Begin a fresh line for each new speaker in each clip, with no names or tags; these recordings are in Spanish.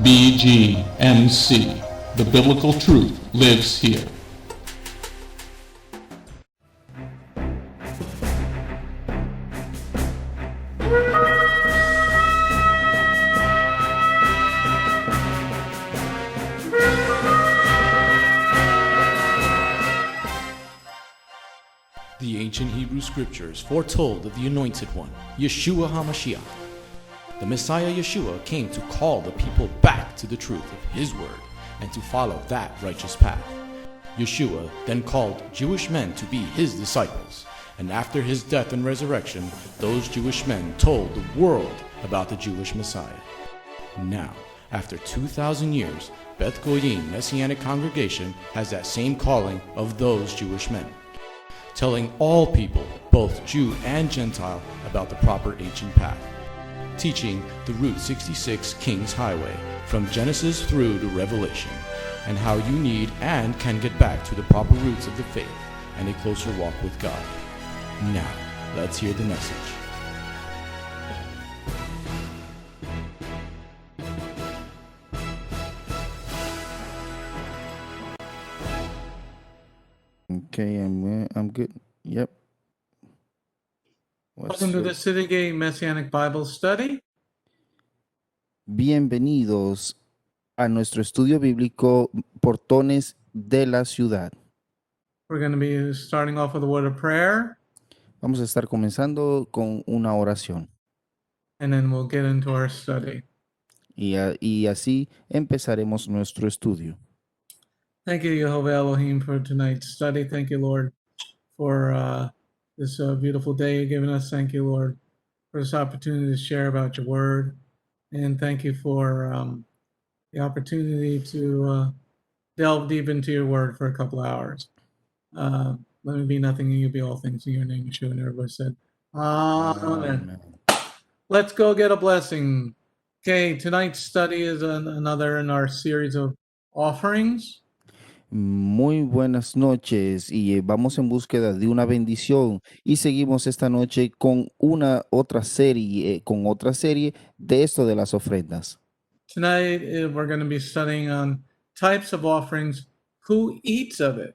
BGMC. The biblical truth lives here.
The ancient Hebrew scriptures foretold of the Anointed One, Yeshua HaMashiach. The Messiah Yeshua came to call the people back to the truth of His word and to follow that righteous path. Yeshua then called Jewish men to be His disciples, and after His death and resurrection, those Jewish men told the world about the Jewish Messiah. Now, after 2,000 years, Beth Goyim Messianic Congregation has that same calling of those Jewish men, telling all people, both Jew and Gentile, about the proper ancient path, teaching the Route 66 King's Highway from Genesis through to Revelation, and how you need and can get back to the proper roots of the faith and a closer walk with God. Now, let's hear the message.
Okay, I'm good. Yep.
Welcome to the City Gate Messianic Bible Study.
Bienvenidos a nuestro estudio bíblico Portones de la Ciudad.
We're going to be starting off with a word of prayer,
Vamos a estar comenzando con una oración
and then we'll get into our study.
y así empezaremos nuestro estudio.
Thank you, Yehovah Elohim, for tonight's study. Thank you, Lord, for this beautiful day you've given us. Thank you, Lord, for this opportunity to share about your word. And thank you for the opportunity to delve deep into your word for a couple hours. Let me be nothing and you be all things in your name, Yeshua. And everybody said, Amen. Let's go get a blessing. Okay, tonight's study is another in our series of offerings.
Muy buenas noches y vamos en búsqueda de una bendición y seguimos esta noche con otra serie de esto de las ofrendas.
Tonight we're going to be studying on types of offerings, who eats of it.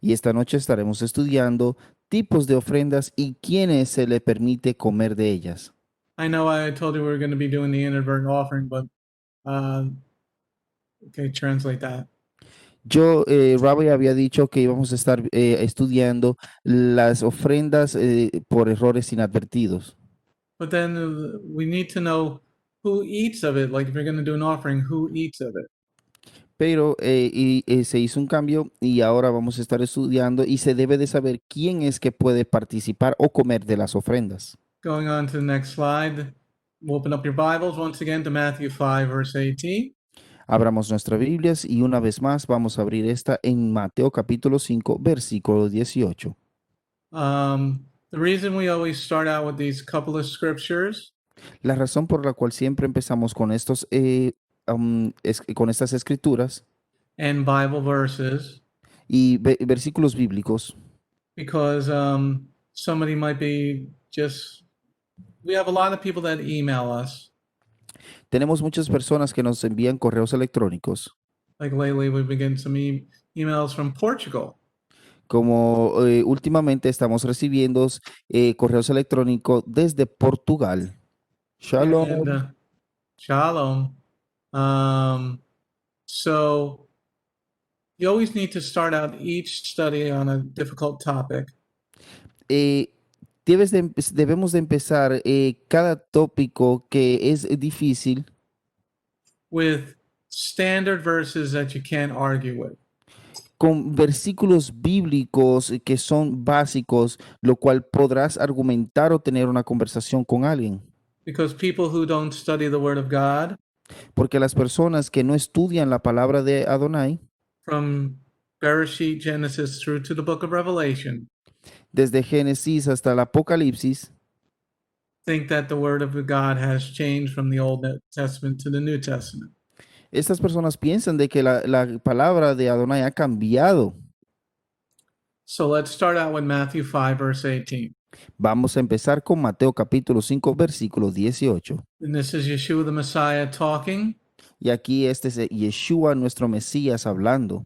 Y esta noche estaremos estudiando tipos de ofrendas y quiénes se le permite comer de ellas.
I know I told you we were going to be doing the inadvertent offering, but okay, translate that.
Yo, Rabbi había dicho que íbamos a estar estudiando las ofrendas por errores inadvertidos.
But then we need to know who eats of it. Like if you're going to do an offering, who eats of it?
Pero se hizo un cambio y ahora vamos a estar estudiando y se debe de saber quién es que puede participar o comer de las ofrendas.
Going on to the next slide, we'll open up your Bibles once again to Matthew 5, verse 18.
Abramos nuestras Biblias y una vez más vamos a abrir esta en Mateo capítulo 5, versículo 18.
The reason we always start out with these couple of scriptures
La razón por la cual siempre empezamos con con estas escrituras
and Bible verses,
y versículos bíblicos,
because somebody might be we have a lot of people that email us.
tenemos muchas personas que nos envían correos electrónicos.
Like lately, we've been getting some emails from Portugal.
Como últimamente estamos recibiendo correos electrónicos desde Portugal. Shalom.
And, shalom. So you always need to start out each study on a difficult topic.
Debemos de empezar cada tópico que es difícil
with standard verses that you can't argue with.
con versículos bíblicos que son básicos, lo cual podrás argumentar o tener una conversación con alguien.
Because people who don't study the Word of God,
Porque las personas que no estudian la palabra de Adonai,
from Bereshit, Genesis, through to the book of Revelation,
desde Génesis hasta el Apocalipsis,
think that the Word of God has changed from the Old Testament to the New Testament.
estas personas piensan de que la palabra de Adonai ha cambiado.
So let's start out with Matthew 5, verse 18.
Vamos a empezar con Mateo capítulo 5, versículo 18.
And this is Yeshua the Messiah talking.
Y aquí este es Yeshua, nuestro Mesías, hablando.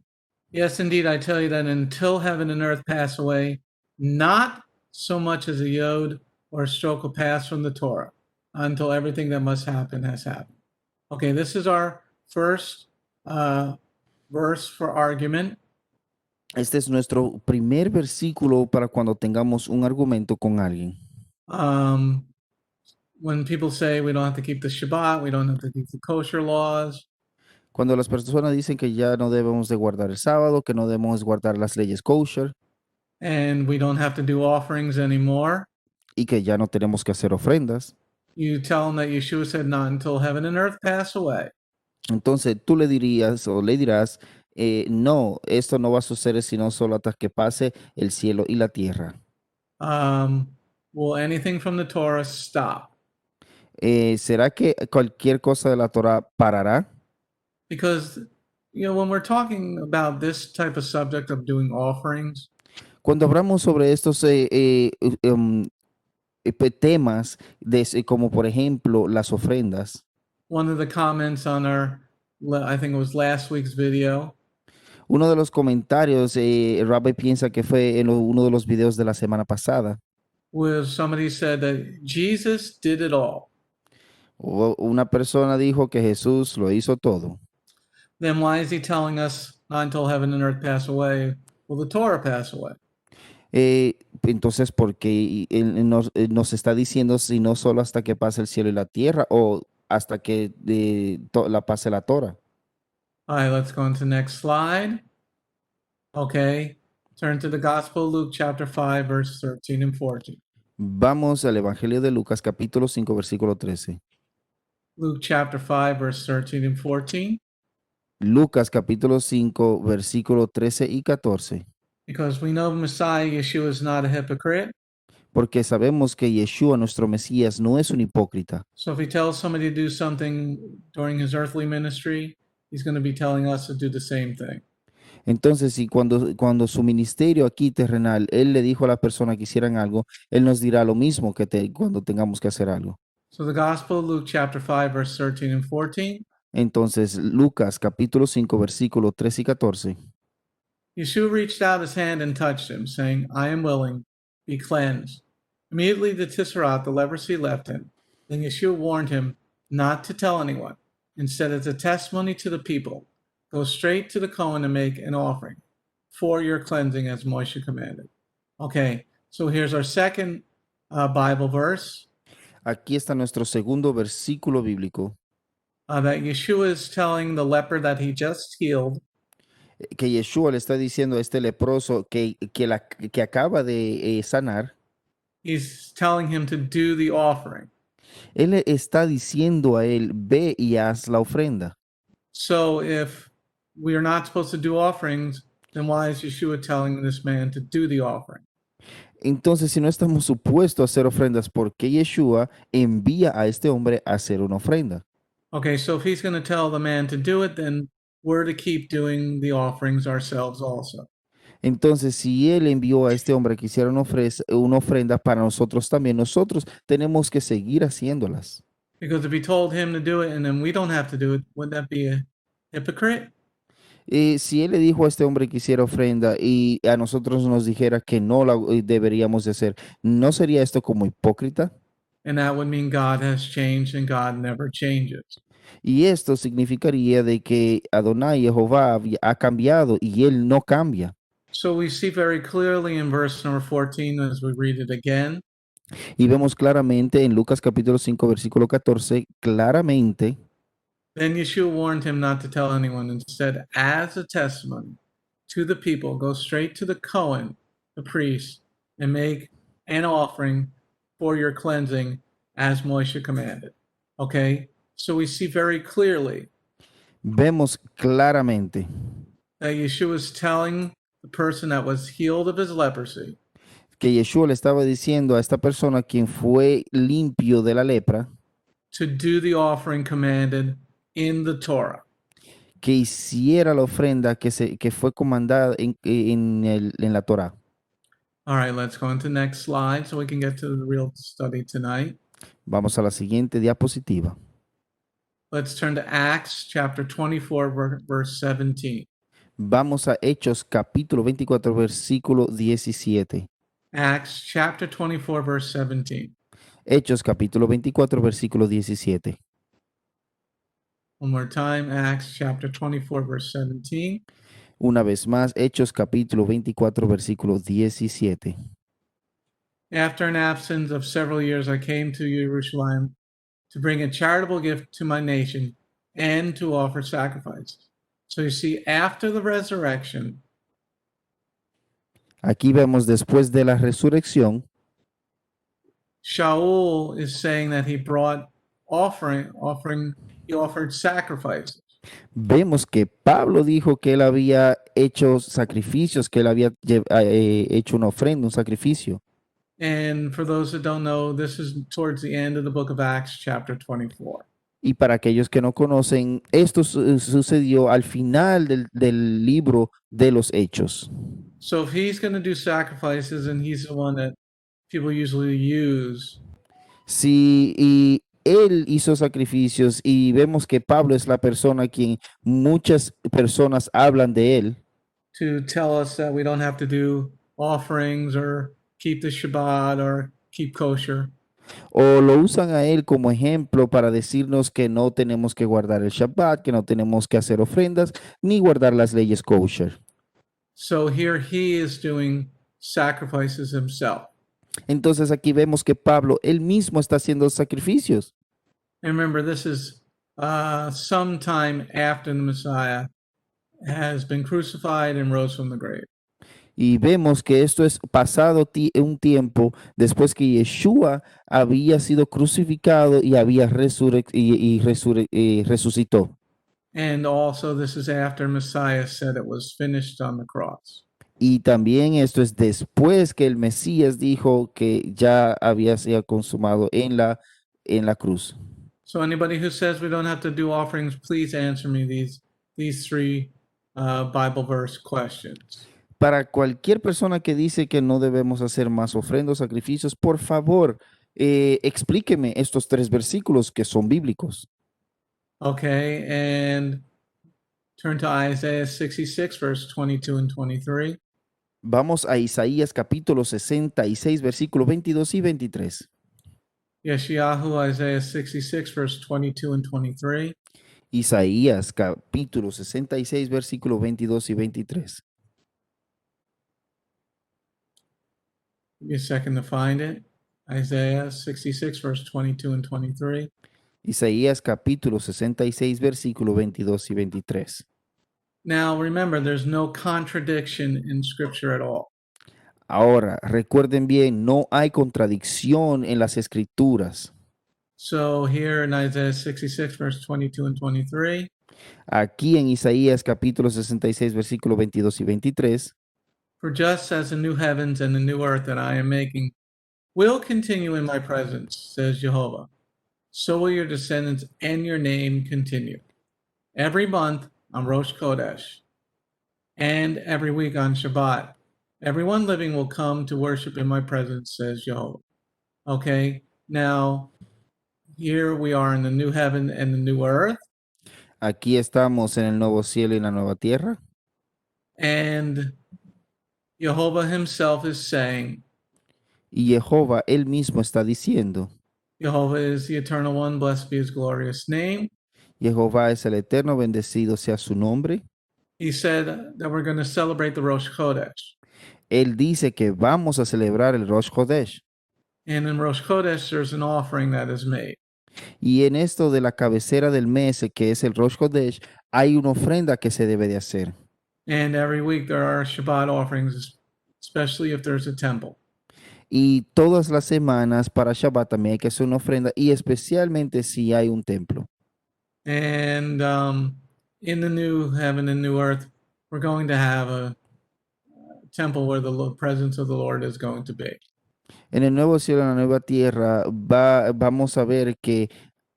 Yes, indeed, I tell you that until heaven and earth pass away, not so much as a yod or a stroke will pass from the Torah until everything that must happen has happened. Okay, this is our first verse for argument.
Este es nuestro primer versículo para cuando tengamos un argumento con alguien.
When people say we don't have to keep the Shabbat, we don't have to keep the kosher laws,
Cuando las personas dicen que ya no debemos de guardar el sábado, que no debemos guardar las leyes kosher
and we don't have to do offerings anymore,
y que ya no tenemos que hacer ofrendas,
you tell them that Yeshua said, not until heaven and earth pass away.
entonces tú le dirías o le dirás, no, esto no va a suceder sino solo hasta que pase el cielo y la tierra.
Will anything from the Torah stop?
¿Será que cualquier cosa de la Torah parará?
Because, when we're talking about this type of subject of doing offerings,
Cuando hablamos sobre estos temas, como por ejemplo las ofrendas,
one of the comments on I think it was last week's video,
uno de los comentarios, Rabbi piensa que fue en uno de los videos de la semana pasada,
was somebody said that Jesus did it all.
una persona dijo que Jesús lo hizo todo.
Then why is he telling us not until heaven and earth pass away, will the Torah pass away?
Entonces, ¿por qué él nos está diciendo si no solo hasta que pase el cielo y la tierra o hasta que la pase la Torah?
All right, let's go on to the next slide. Okay, turn to the Gospel of Luke chapter 5, verse 13 and 14.
Vamos al Evangelio de Lucas, capítulo 5, versículo 13.
Luke chapter 5, verse 13 and 14.
Lucas, capítulo 5, versículo 13 y 14.
Because we know Messiah Yeshua is not a hypocrite.
Porque sabemos que Yeshua, nuestro Mesías, no es un hipócrita.
So if he tells somebody to do something during his earthly ministry, he's going to be telling us to do the same thing.
Entonces, si cuando su ministerio aquí terrenal, él le dijo a la persona que hicieran algo, él nos dirá lo mismo que cuando tengamos que hacer algo.
So the Gospel of Luke chapter 5, verse 13 and 14.
Entonces, Lucas capítulo 5, versículo 13 y 14.
Yeshua reached out his hand and touched him, saying, I am willing, be cleansed. Immediately the tisserah, the leprosy, left him. Then Yeshua warned him not to tell anyone. Instead, as a testimony to the people, go straight to the Kohen and make an offering for your cleansing as Moshe commanded. Okay, so here's our second Bible verse.
Aquí está nuestro segundo versículo bíblico.
That Yeshua is telling the leper that he just healed,
que Yeshua le está diciendo a este leproso que acaba de sanar.
he's telling him to do the offering.
Él le está diciendo a él, ve y haz la ofrenda.
So if we are not supposed to do offerings, then why is Yeshua telling this man to do the offering?
Entonces, si no estamos supuestos a hacer ofrendas, ¿por qué Yeshua envía a este hombre a hacer una ofrenda?
Okay, so if he's going to tell the man to do it, then we're to keep doing the offerings ourselves also.
Entonces, si él envió a este hombre que hiciera una ofrenda para nosotros también, nosotros tenemos que seguir haciéndolas.
Because if he told him to do it and then we don't have to do it, wouldn't that be a hypocrite?
Si él le dijo a este hombre que hiciera ofrenda y a nosotros nos dijera que no la deberíamos de hacer, ¿no sería esto como hipócrita?
And that would mean God has changed and God never changes.
Y esto significaría de que Adonai, Jehová, ha cambiado y él no cambia.
So we see very clearly in verse number 14 as we read it again,
Y vemos claramente en Lucas capítulo 5, versículo 14, claramente,
then Yeshua warned him not to tell anyone. Instead, as a testimony to the people, go straight to the Kohen, the priest, and make an offering for your cleansing as Moshe commanded. Okay? So we see very clearly
vemos claramente
that Yeshua is telling the person that was healed of his leprosy
que Yeshua le estaba diciendo a esta persona quien fue limpio de la lepra,
to do the offering commanded in the Torah.
que hiciera la ofrenda que fue comandada en la Torah.
All right, let's go on to the next slide so we can get to the real study tonight.
Vamos a la siguiente diapositiva.
Let's turn to Acts chapter 24, verse 17.
Vamos a Hechos capítulo 24, versículo 17.
Acts chapter 24, verse 17.
Hechos capítulo 24, versículo 17.
One more time, Acts chapter 24, verse 17.
Una vez más, Hechos capítulo 24, versículo 17.
After an absence of several years, I came to Jerusalem to bring a charitable gift to my nation and to offer sacrifices. So you see, after the resurrection,
Aquí vemos después de la resurrección,
Shaul is saying that he brought he offered sacrifices.
vemos que Pablo dijo que él había hecho sacrificios, que él había hecho una ofrenda, un sacrificio.
And for those that don't know, this is towards the end of the book of Acts, chapter 24.
Y para aquellos que no conocen, esto sucedió al final del libro de los Hechos.
So if he's going to do sacrifices and he's the one that people usually use,
Sí, y él hizo sacrificios y vemos que Pablo es la persona a quien muchas personas hablan de él
to tell us that we don't have to do offerings or keep the Shabbat or keep kosher.
o lo usan a él como ejemplo para decirnos que no tenemos que guardar el Shabbat, que no tenemos que hacer ofrendas ni guardar las leyes kosher.
So here he is doing sacrifices himself.
Entonces aquí vemos que Pablo él mismo está haciendo sacrificios.
And remember, this is sometime after the Messiah has been crucified and rose from the grave.
Y vemos que esto es pasado un tiempo después que Yeshua había sido crucificado y había resucitó.
And also, this is after Messiah said it was finished on the cross.
Y también esto es después que el Mesías dijo que ya había sido consumado en la cruz.
So anybody who says we don't have to do offerings, please answer me these three Bible verse questions.
Para cualquier persona que dice que no debemos hacer más ofrendas, sacrificios, por favor, explíqueme estos 3 versículos que son bíblicos.
Okay, and turn to Isaiah 66, verse 22 and 23.
Vamos a Isaías capítulo 66, versículos 22 y 23.
Yeshayahu, Isaiah 66, verse 22 and 23.
Isaías capítulo 66, versículos 22 y 23.
Give me a second to find it. Isaiah 66, verse 22 and 23.
Isaías capítulo 66, versículos 22 y 23.
Now remember, there's no contradiction in Scripture at all.
Ahora, recuerden bien, no hay contradicción en las escrituras.
So here in Isaiah 66, verse 22 and 23,
Aquí en Isaías capítulo 66, versículos 22 y 23.
for just as the new heavens and the new earth that I am making will continue in my presence, says Jehovah, so will your descendants and your name continue. Every month on Rosh Chodesh and every week on Shabbat, everyone living will come to worship in my presence, says Jehovah. Okay, now here we are in the new heaven and the new earth.
Aquí estamos en el nuevo cielo y la nueva tierra.
And Jehovah himself is saying,
Y Jehová él mismo está diciendo,
Jehovah is the eternal one, blessed be his glorious name.
Jehová es el eterno, bendecido sea su nombre.
He said that we're going to celebrate the Rosh Chodesh.
Él dice que vamos a celebrar el Rosh Chodesh.
And in Rosh Chodesh, there's an offering that is made.
Y en esto de la cabecera del mes, que es el Rosh Chodesh, hay una ofrenda que se debe de hacer.
And every week there are Shabbat offerings, especially if there's a temple.
Y todas las semanas para Shabbat también hay que hacer una ofrenda, y especialmente si hay un templo.
And in the new heaven and new earth, we're going to have a temple where the presence of the Lord is going to be.
En el nuevo cielo y la nueva tierra vamos a ver que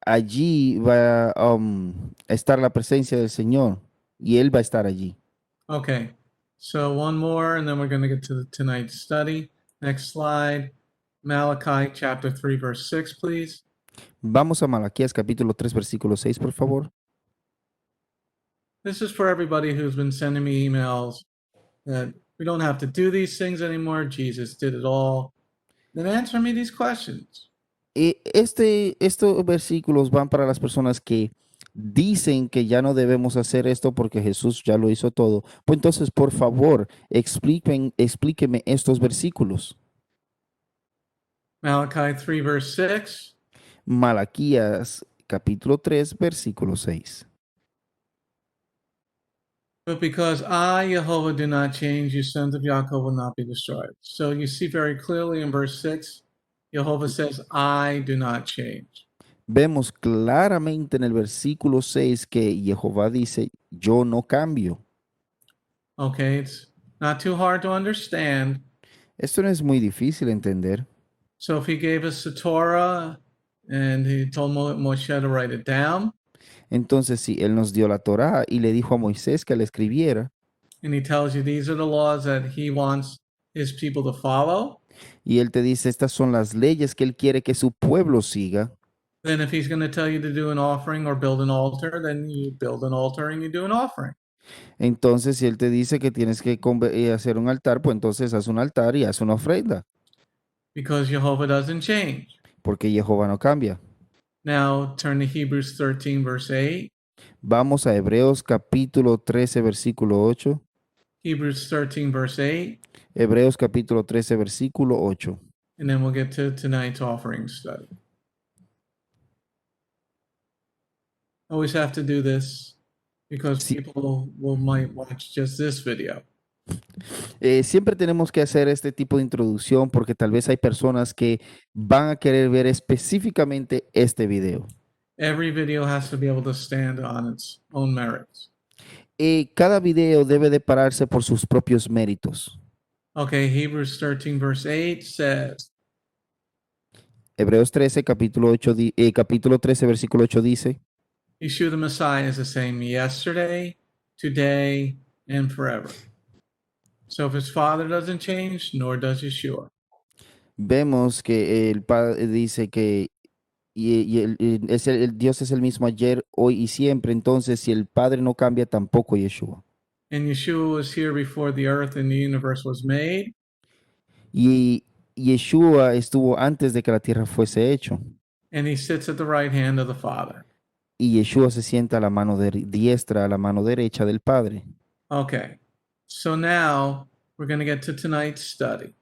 allí va a estar la presencia del Señor y Él va a estar allí.
Okay, so one more and then we're going to get to tonight's study. Next slide, Malachi chapter 3, verse 6, please.
Vamos a Malaquías capítulo 3, versículo 6, por favor.
This is for everybody who's been sending me emails that we don't have to do these things anymore. Jesus did it all. Then answer me these questions.
Estos versículos van para las personas que dicen que ya no debemos hacer esto porque Jesús ya lo hizo todo. Pues entonces, por favor, explíqueme estos versículos.
Malachi 3, verse 6.
Malaquías capítulo 3, versículo 6.
But because I, Jehovah, do not change, you sons of Yaakov will not be destroyed. So you see very clearly in verse 6, Jehovah says, I do not change.
Vemos claramente en el versículo 6 que Jehová dice, yo no cambio.
Okay, it's not too hard to understand.
Esto no es muy difícil entender.
So if he gave us the Torah and he told Moshe to write it down,
Entonces, si Él nos dio la Torá y le dijo a Moisés que la escribiera,
and he tells you these are the laws that he wants his people to follow,
y Él te dice, estas son las leyes que Él quiere que su pueblo siga,
then if he's going to tell you to do an offering or build an altar, then you build an altar and you do an offering.
entonces si Él te dice que tienes que hacer un altar, pues entonces haz un altar y haz una ofrenda,
Because Jehovah doesn't change.
porque Jehová no cambia.
Now turn to Hebrews 13, verse 8.
Vamos a Hebreos capítulo 13, versículo 8.
Hebrews 13, verse 8.
Hebreos capítulo 13, versículo 8.
And then we'll get to tonight's offering study. Always have to do this because
Sí.
people might watch just this video.
Siempre tenemos que hacer este tipo de introducción porque tal vez hay personas que van a querer ver específicamente este video.
Every video has to be able to stand on its own merits.
Cada video debe de pararse por sus propios méritos.
Okay, Hebrews 13, verse 8 says,
Hebreos 13, capítulo 13, versículo 8 dice,
Yeshua the Messiah is the same yesterday, today, and forever. So if his father doesn't change, nor does Yeshua.
vemos que el Padre dice que el Dios es el mismo ayer, hoy y siempre. Entonces, si el Padre no cambia, tampoco Yeshua.
And Yeshua was here before the earth and the universe was made.
Y Yeshua estuvo antes de que la tierra fuese hecho.
And he sits at the right hand of the Father.
Y Yeshua se sienta a la mano diestra, a la mano derecha del Padre.
Okay, so now we're going to get to tonight's study.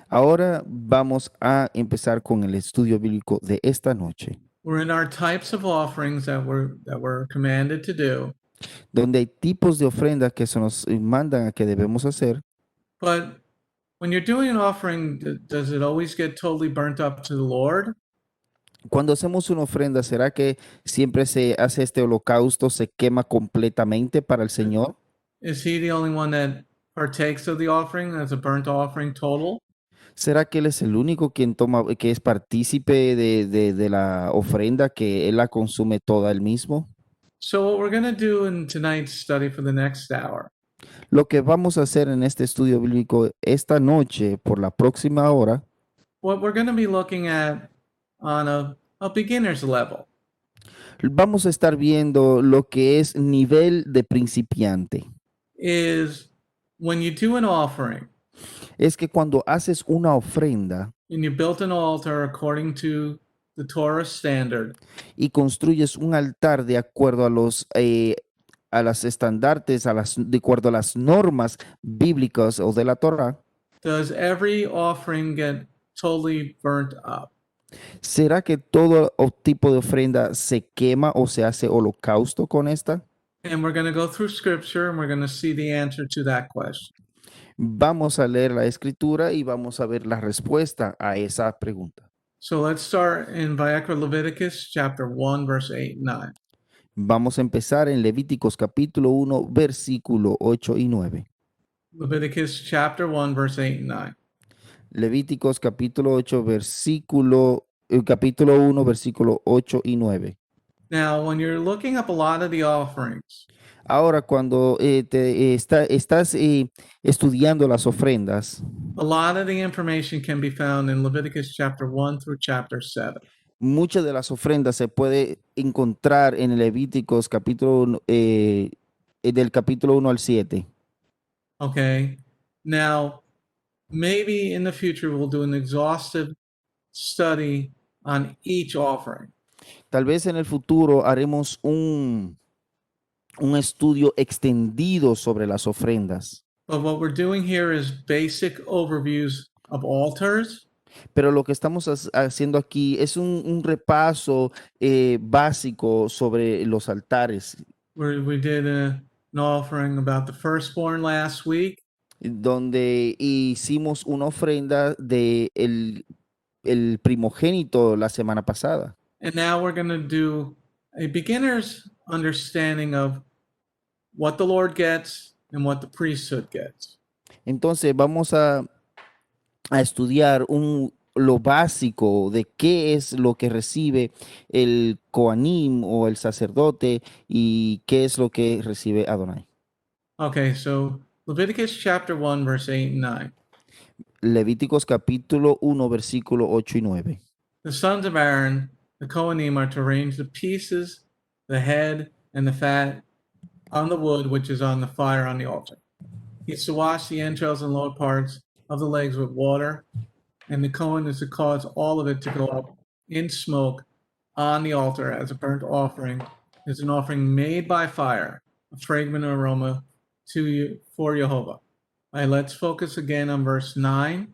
Ahora vamos a empezar con el estudio bíblico de esta noche,
We're in our types of offerings that we're commanded to do.
donde hay tipos de ofrendas que se nos mandan a que debemos hacer.
But when you're doing an offering, does it always get totally burnt up to the Lord?
Cuando hacemos una ofrenda, ¿será que siempre se hace este holocausto, se quema completamente para el Señor?
Is he the only one that partakes of the offering as a burnt offering total?
¿Será que Él es el único quien toma, que es partícipe de la ofrenda, que Él la consume toda él mismo?
So what we're going to do in tonight's study for the next hour
Lo que vamos a hacer en este estudio bíblico esta noche, por la próxima hora,
what we're going to be looking at on a beginner's level.
vamos a estar viendo lo que es nivel de principiante.
Is when you do an offering
Es que cuando haces una ofrenda
and you built an altar according to the Torah standard,
y construyes un altar de acuerdo a las estandartes, de acuerdo a las normas bíblicas o de la Torá,
does every offering get totally burnt up?
¿será que todo tipo de ofrenda se quema o se hace holocausto con esta?
And we're going to go through scripture and we're going to see the answer to that question.
Vamos a leer la escritura y vamos a ver la respuesta a esa pregunta.
So let's start in Vayikra Leviticus chapter 1, verse 8 and 9.
Vamos a empezar en Levíticos capítulo 1, versículo 8 y 9.
Leviticus chapter 1, verse 8 and 9.
Levíticos capítulo 8, capítulo 1, versículo 8 y 9.
Now, when you're looking up a lot of the offerings,
Ahora, cuando estás estudiando las ofrendas,
a lot of the information can be found in Leviticus chapter 1 through chapter 7.
Muchas de las ofrendas se puede encontrar en el Levíticos del capítulo 1 al 7.
Okay. Now, maybe in the future we'll do an exhaustive study on each offering.
Tal vez en el futuro haremos un estudio extendido sobre las ofrendas,
But what we're doing here is basic overviews of altars,
pero lo que estamos haciendo aquí es un repaso básico sobre los altares,
where we did an offering about the firstborn last week.
donde hicimos una ofrenda de el primogénito la semana pasada.
And now we're going to do a beginner's understanding of what the Lord gets and what the priesthood gets.
Entonces vamos a estudiar lo básico de qué es lo que recibe el Coanim o el sacerdote y qué es lo que recibe Adonai.
Okay, so Leviticus chapter 1, verse 8 and 9.
Levíticos capítulo 1, versículo 8 y 9.
The sons of Aaron, the Kohanim, are to arrange the pieces, the head, and the fat on the wood which is on the fire on the altar. He is to wash the entrails and lower parts of the legs with water, and the Kohen is to cause all of it to go up in smoke on the altar as a burnt offering. It's an offering made by fire, a fragrant aroma to you for Jehovah. All right, let's focus again on verse 9.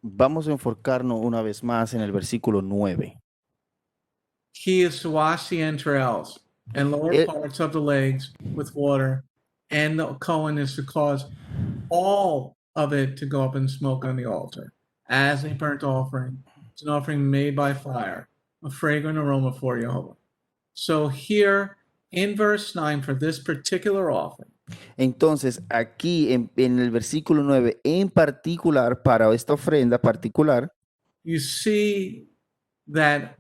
Vamos a enfocarnos una vez más en el versículo 9.
He is to wash the entrails and lower
It-
parts of the legs with water, and the Cohen is to cause all of it to go up in smoke on the altar as a burnt offering. It's an offering made by fire, a fragrant aroma for Jehovah. So here in verse 9, for this particular offering,
Entonces, aquí en el versículo 9, en particular, para esta ofrenda particular,
you see that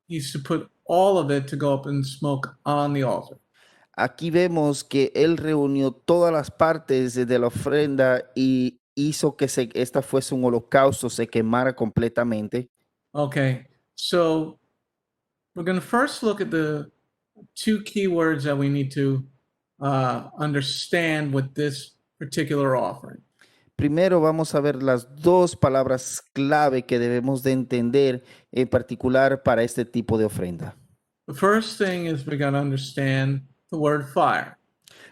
he's to put all of it to go up in smoke on the altar.
aquí vemos que él reunió todas las partes de la ofrenda y hizo que esta fuese un holocausto, se quemara completamente.
Okay, so we're going to first look at the two key words that we need to understand with this particular offering.
Primero vamos a ver las dos palabras clave que debemos de entender en particular para este tipo de ofrenda.
The first thing is we got to understand the word fire.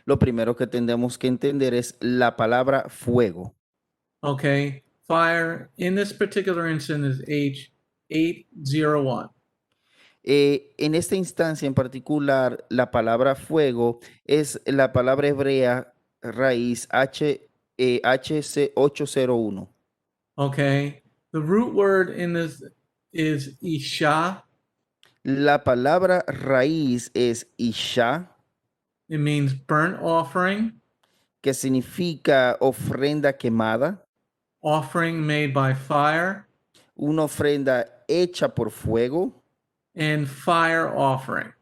Lo primero que tenemos que entender es la palabra fuego.
Okay, fire in this particular instance is H801.
En esta instancia en particular, la palabra fuego es la palabra hebrea raíz HC801.
Okay, the root word in this is Isha.
La palabra raíz es Isha,
It means burnt offering,
que significa ofrenda quemada,
offering made by fire,
una ofrenda hecha por fuego
and fire offering.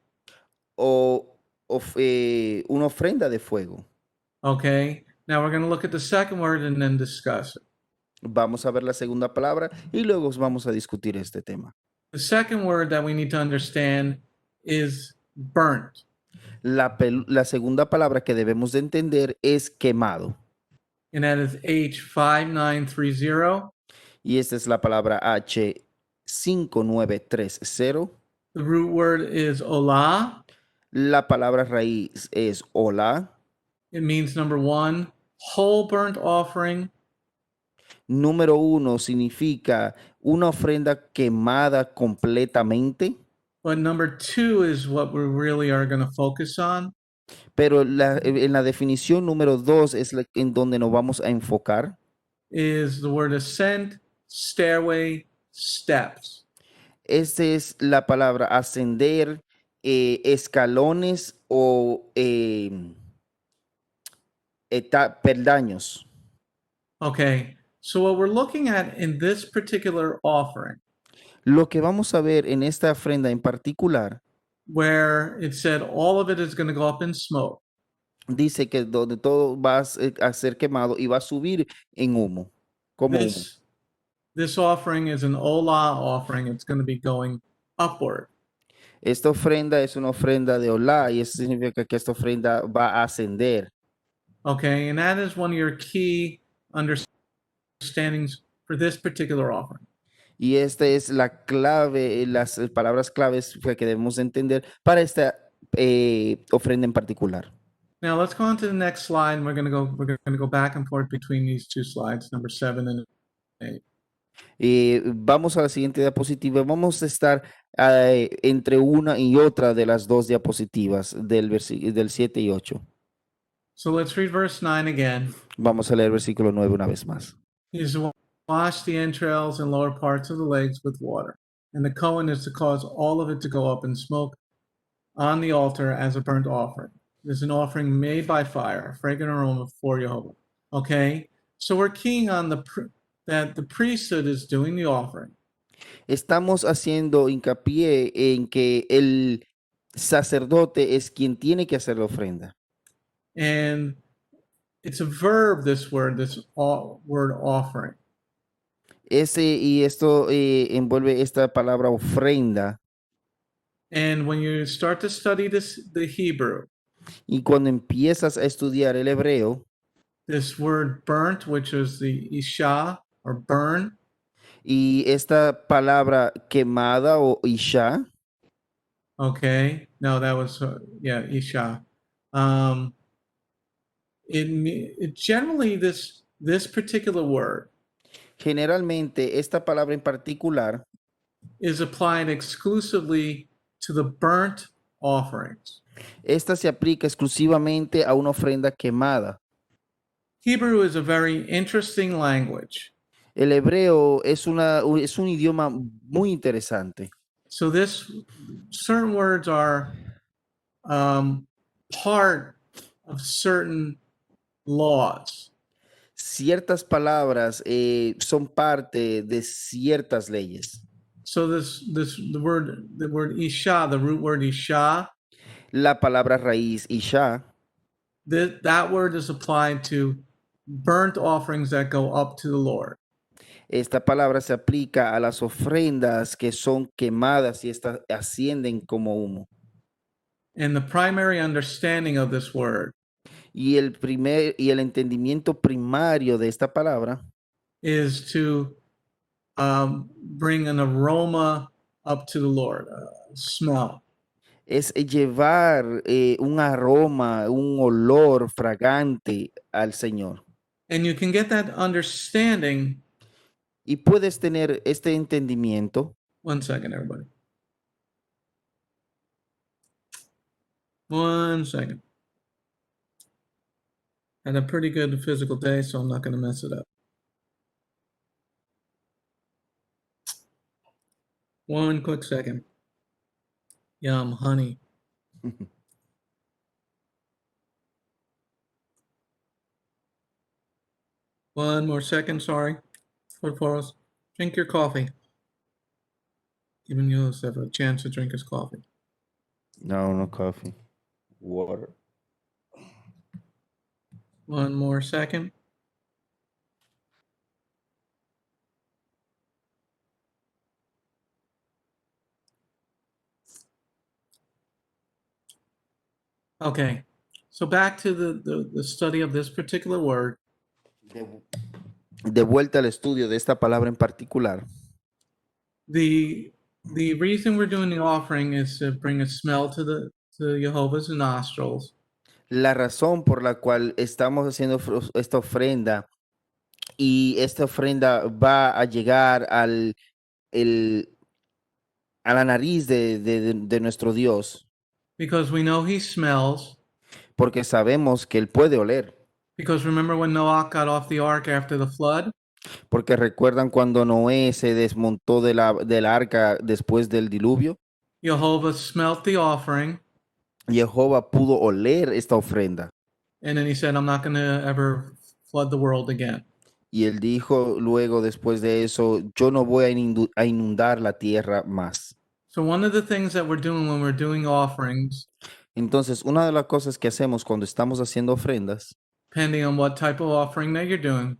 o una ofrenda de fuego.
Okay, now we're going to look at the second word and then discuss it.
Vamos a ver la segunda palabra y luego vamos a discutir este tema.
The second word that we need to understand is burnt.
La segunda palabra que debemos de entender es quemado.
And that is H5930.
Y esta es la palabra H5930.
The root word is olah.
La palabra raíz es hola.
It means number one, whole burnt offering.
Número 1 significa una ofrenda quemada completamente.
But number two is what we really are going to focus on.
Pero en la definición número 2 es en donde nos vamos a enfocar.
Is the word ascent, stairway, steps.
Esta es la palabra ascender, escalones o peldaños.
Okay, so what we're looking at in this particular offering,
Lo que vamos a ver en esta ofrenda en particular,
where it said all of it is going to go up in smoke,
dice que donde todo va a ser quemado y va a subir en humo, como humo.
this offering is an olah offering. It's going to be going upward.
Esta ofrenda es una ofrenda de Olá y eso significa que esta ofrenda va a ascender.
Okay, and that is one of your key understandings for this particular offering.
Y esta es la clave, las palabras claves que debemos entender para esta ofrenda en particular.
Now let's go on to the next slide, and we're gonna go back and forth between these two slides, number 7 and 8.
Vamos a la siguiente diapositiva. Vamos a estar entre una y otra de las dos diapositivas del 7 y 8.
So let's read verse 9 again.
Vamos a leer versículo 9 una vez más.
He is to wash the entrails and lower parts of the legs with water, and the Cohen is to cause all of it to go up in smoke on the altar as a burnt offering. It is an offering made by fire, a fragrant aroma for Jehovah. Okay, so we're keying on that the priesthood is doing the offering.
Estamos haciendo hincapié en que el sacerdote es quien tiene que hacer la ofrenda.
And it's a verb, this word offering.
Esto envuelve esta palabra ofrenda.
And when you start to study the Hebrew,
Y cuando empiezas a estudiar el hebreo,
this word burnt, which is the isha or burn,
y esta palabra quemada o isha,
okay, no, that was isha. It generally this particular word
generalmente esta palabra en particular
is applied exclusively to the burnt offerings.
esta se aplica exclusivamente a una ofrenda quemada.
Hebrew is a very interesting language.
El hebreo es un idioma muy interesante.
So certain words are part of certain laws.
Ciertas palabras son parte de ciertas leyes.
So the word isha, the root word isha,
La palabra raíz isha,
that word is applied to burnt offerings that go up to the Lord.
esta palabra se aplica a las ofrendas que son quemadas y estas ascienden como humo.
And the primary understanding of this word
Y el entendimiento primario de esta palabra
is to bring an aroma up to the Lord, a smell.
es llevar un aroma, un olor fragante al Señor.
And you can get that understanding.
Y puedes tener este entendimiento.
1 second, everybody. 1 second. Had a pretty good physical day, so I'm not going to mess it up. 1 quick second. Yum, honey. One more second, sorry. For us. Drink your coffee. Giving Joseph a chance to drink his coffee.
No coffee. Water.
1 more second. Okay, so back to the study of this particular word.
De vuelta al estudio de esta palabra en particular.
The reason we're doing the offering is to bring a smell to Jehovah's nostrils.
La razón por la cual estamos haciendo esta ofrenda y esta ofrenda va a llegar a la nariz de nuestro Dios.
Because we know he smells.
Porque sabemos que él puede oler.
Because remember when Noah got off the ark after the flood?
Porque recuerdan cuando Noé se desmontó de la arca después del diluvio.
Jehovah smelt the offering.
Jehová pudo oler esta ofrenda.
And then he said, I'm not going to ever flood the world again.
Y él dijo luego después de eso, yo no voy a inundar la tierra más.
So one of the things that we're doing when we're doing offerings,
Entonces, una de las cosas que hacemos cuando estamos haciendo ofrendas,
depending on what type of offering that you're doing,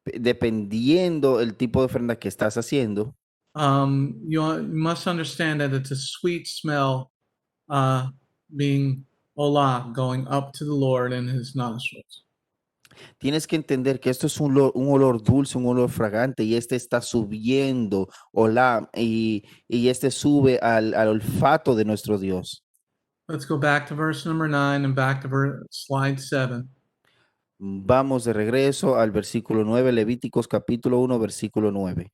dependiendo el tipo de ofrenda que estás haciendo,
You must understand that it's a sweet smell being olah, going up to the Lord in his nostrils.
Tienes que entender que esto es un olor dulce, un olor fragante, y este está subiendo, hola, y este sube al olfato de nuestro Dios.
Let's go back to verse number 9 and back to slide 7.
Vamos de regreso al versículo 9, Levíticos capítulo 1, versículo 9.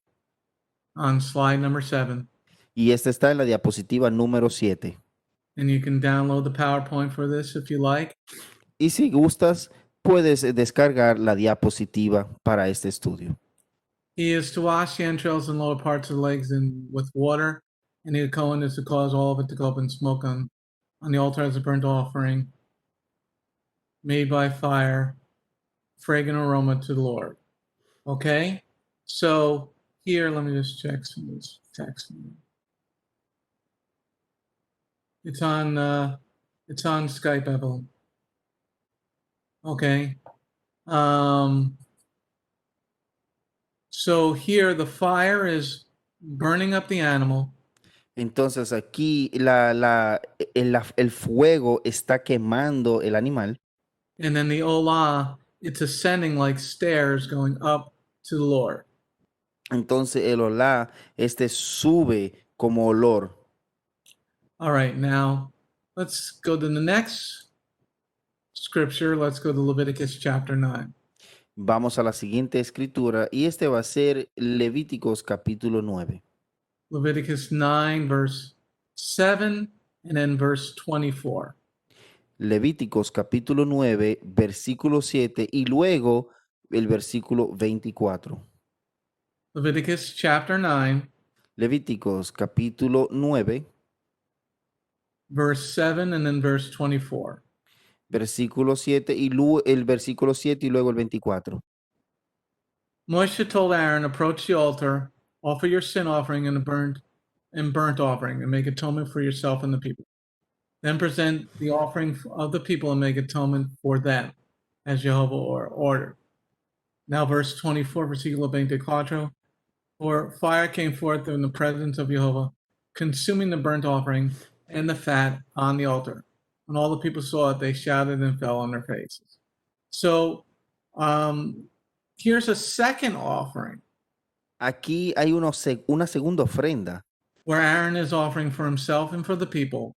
On slide number 7.
Y este está en la diapositiva número 7.
And you can download the PowerPoint for this if you like.
Y si gustas, puedes descargar la diapositiva para este estudio.
He is to wash the entrails and lower parts of the legs with water, and the Cohen is to cause all of it to go up in smoke on the altar as a burnt offering made by fire, fragrant aroma to the Lord. Okay? So here, let me just check some of this text. It's on Skype, Evelyn. Okay. So here the fire is burning up the animal.
Entonces aquí el fuego está quemando el animal.
And then the olah, it's ascending like stairs going up to the Lord.
Entonces el olá, sube como olor.
All right, now let's go to the next scripture. Let's go to Leviticus chapter 9.
Vamos a la siguiente escritura y va a ser Levíticos capítulo 9.
Leviticus 9, verse 7, and then verse 24.
Levíticos capítulo 9, versículo 7 y luego el versículo 24.
Leviticus chapter 9,
Levíticos capítulo 9,
verse 7, and then verse 24.
versículo 7 y el versículo 7 y luego el 24.
Moshe told Aaron, approach the altar, offer your sin offering and burnt offering, and make atonement for yourself and the people. Then present the offering of the people and make atonement for them, as Jehovah ordered. Now verse 24, versículo 24. For fire came forth in the presence of Jehovah, consuming the burnt offering and the fat on the altar. When all the people saw it, they shouted and fell on their faces. So here's a second offering.
Aquí hay una segunda ofrenda,
where Aaron is offering for himself and for the people.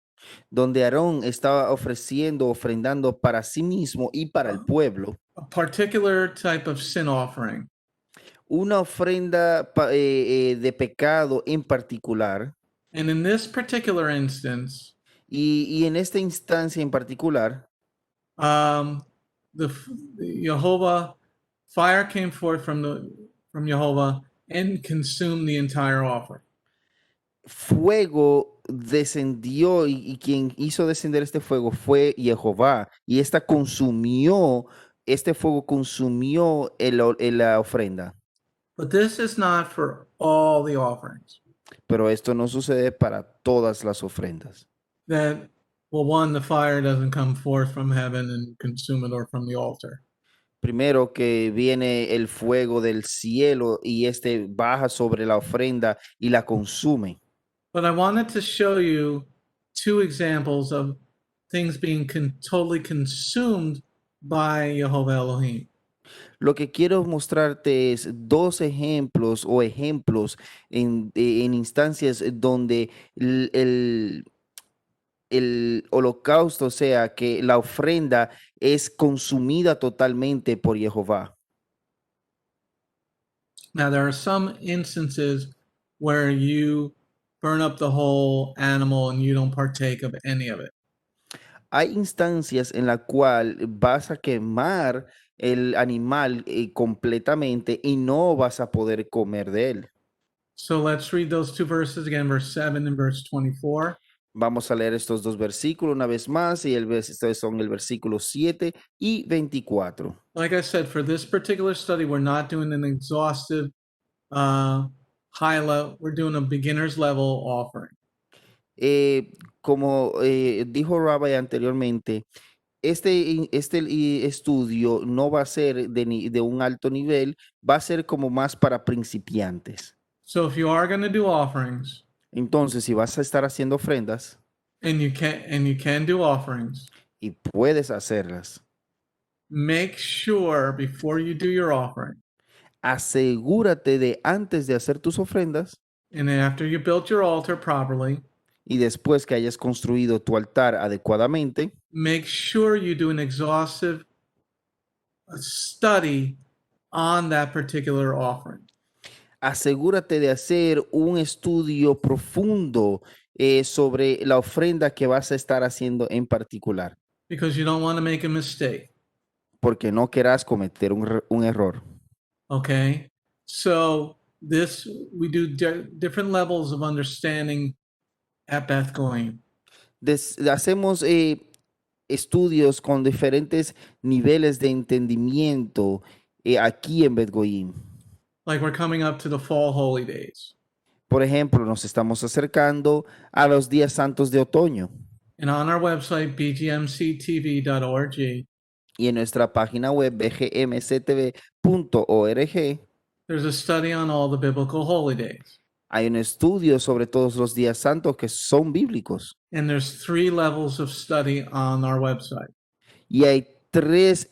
donde Aarón estaba ofrendando para sí mismo y para el pueblo.
A particular type of sin offering.
Una ofrenda de pecado en particular.
And in this particular instance,
y en esta instancia en particular,
the Jehovah, fire came forth from Jehovah and consumed the entire offering.
Fuego descendió y quien hizo descender este fuego fue Jehová y este fuego consumió la ofrenda.
But this is not for all the offerings.
Pero esto no sucede para todas las ofrendas.
That, well, one, the fire doesn't come forth from heaven and consume it or from the altar.
Primero que viene el fuego del cielo y baja sobre la ofrenda y la consume.
But I wanted to show you two examples of things being totally consumed by Jehovah Elohim.
Lo que quiero mostrarte es dos ejemplos en instancias donde el holocausto, o sea, que la ofrenda es consumida totalmente por Jehová.
Now, there are some instances where you burn up the whole animal and you don't partake of any of it.
Hay instancias en la cual vas a quemar el animal completamente y no vas a poder comer de él.
So let's read those two verses again, verse 7 and verse 24.
Vamos a leer estos dos versículos una vez más y estos son el versículo 7 y 24.
Like I said, for this particular study, we're not doing an exhaustive high level. We're doing a beginner's level offering.
Como dijo Rabbi anteriormente, este estudio no va a ser de un alto nivel, va a ser como más para principiantes.
So if you are going to do offerings,
Entonces, si vas a estar haciendo ofrendas
and you can do offerings,
y puedes hacerlas,
make sure before you do your offering
asegúrate de antes de hacer tus ofrendas
and after you built your altar properly,
y después que hayas construido tu altar adecuadamente,
make sure you do an exhaustive study on that particular offering.
asegúrate de hacer un estudio profundo sobre la ofrenda que vas a estar haciendo en particular,
Because you don't want to make a mistake.
porque no querrás cometer un error.
Okay. So this we do different levels of understanding at Beth Goyim.
Hacemos estudios con diferentes niveles de entendimiento aquí en Bet Goyim.
Like we're coming up to the fall holy days.
Por ejemplo, nos estamos acercando a los días santos de otoño
And on our website, bgmctv.org,
y en nuestra página web bgmctv.org
there's a study on all the biblical holy days.
hay un estudio sobre todos los días santos que son bíblicos
And there's 3 levels of study on our website.
y hay 3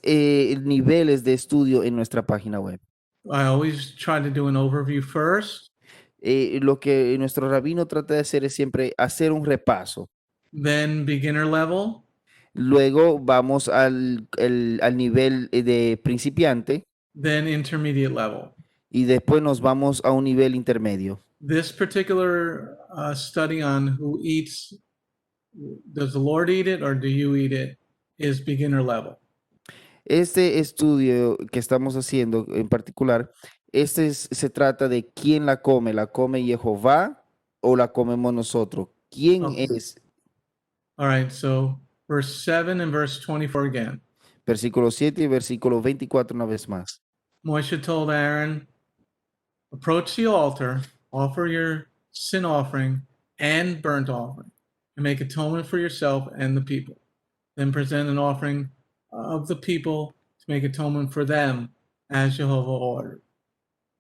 niveles de estudio en nuestra página web.
I always try to do an overview first,
Lo que nuestro rabino trata de hacer es siempre hacer un repaso.
then beginner level,
Luego vamos al nivel de principiante
then intermediate level.
y después nos vamos a un nivel intermedio.
This particular study on who eats, does the Lord eat it or do you eat it, is beginner level.
Este estudio que estamos haciendo en particular, se trata de quién la come Jehová o la comemos nosotros. ¿Quién
Okay.
es?
All right, so verse 7 and verse 24 again.
Versículo 7 y versículo 24 una vez más.
Moshe told Aaron, approach the altar, offer your sin offering and burnt offering, and make atonement for yourself and the people. Then present an offering of the people to make atonement for them as Jehovah ordered.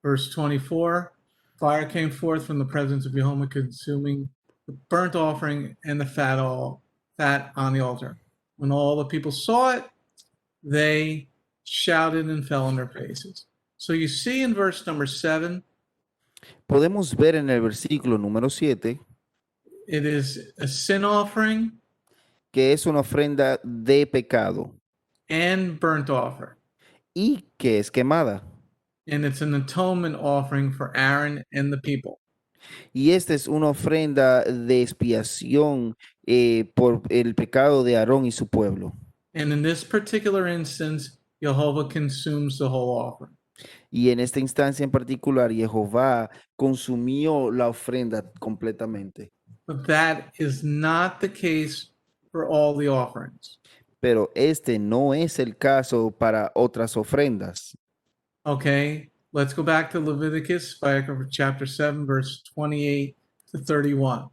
Verse 24, fire came forth from the presence of Jehovah, consuming the burnt offering and the fat on the altar. When all the people saw it, they shouted and fell on their faces. So you see in verse number 7,
Podemos ver en el versículo número 7
it is a sin offering
que es una ofrenda de pecado
and burnt offering.
y que es quemada.
And it's an atonement offering for Aaron and the people.
Y esta es una ofrenda de expiación por el pecado de Aarón y su pueblo.
And in this particular instance, Jehovah consumes the whole offering.
Y en esta instancia en particular, Jehová consumió la ofrenda completamente.
But that is not the case for all the offerings.
Pero este no es el caso para otras ofrendas.
Okay, let's go back to Leviticus, back over chapter 7, verse 28 to 31.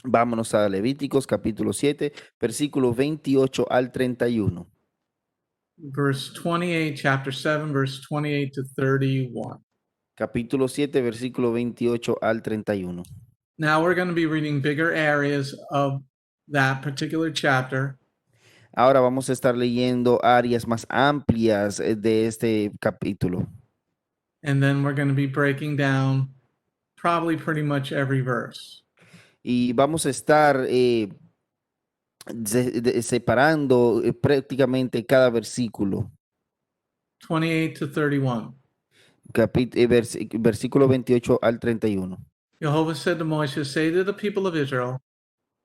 Vámonos a Levíticos capítulo 7, versículo 28 al 31.
Verse 28, chapter 7, verse 28 to 31.
Capítulo 7, versículo 28 al 31.
Now we're going to be reading bigger areas of that particular chapter.
Ahora vamos a estar leyendo áreas más amplias de este capítulo.
And then we're going to be breaking down probably pretty much every verse.
Y vamos a estar separando prácticamente cada versículo.
28 to 31.
Versículo 28 al 31.
Jehovah said to Moshe, say to the people of Israel,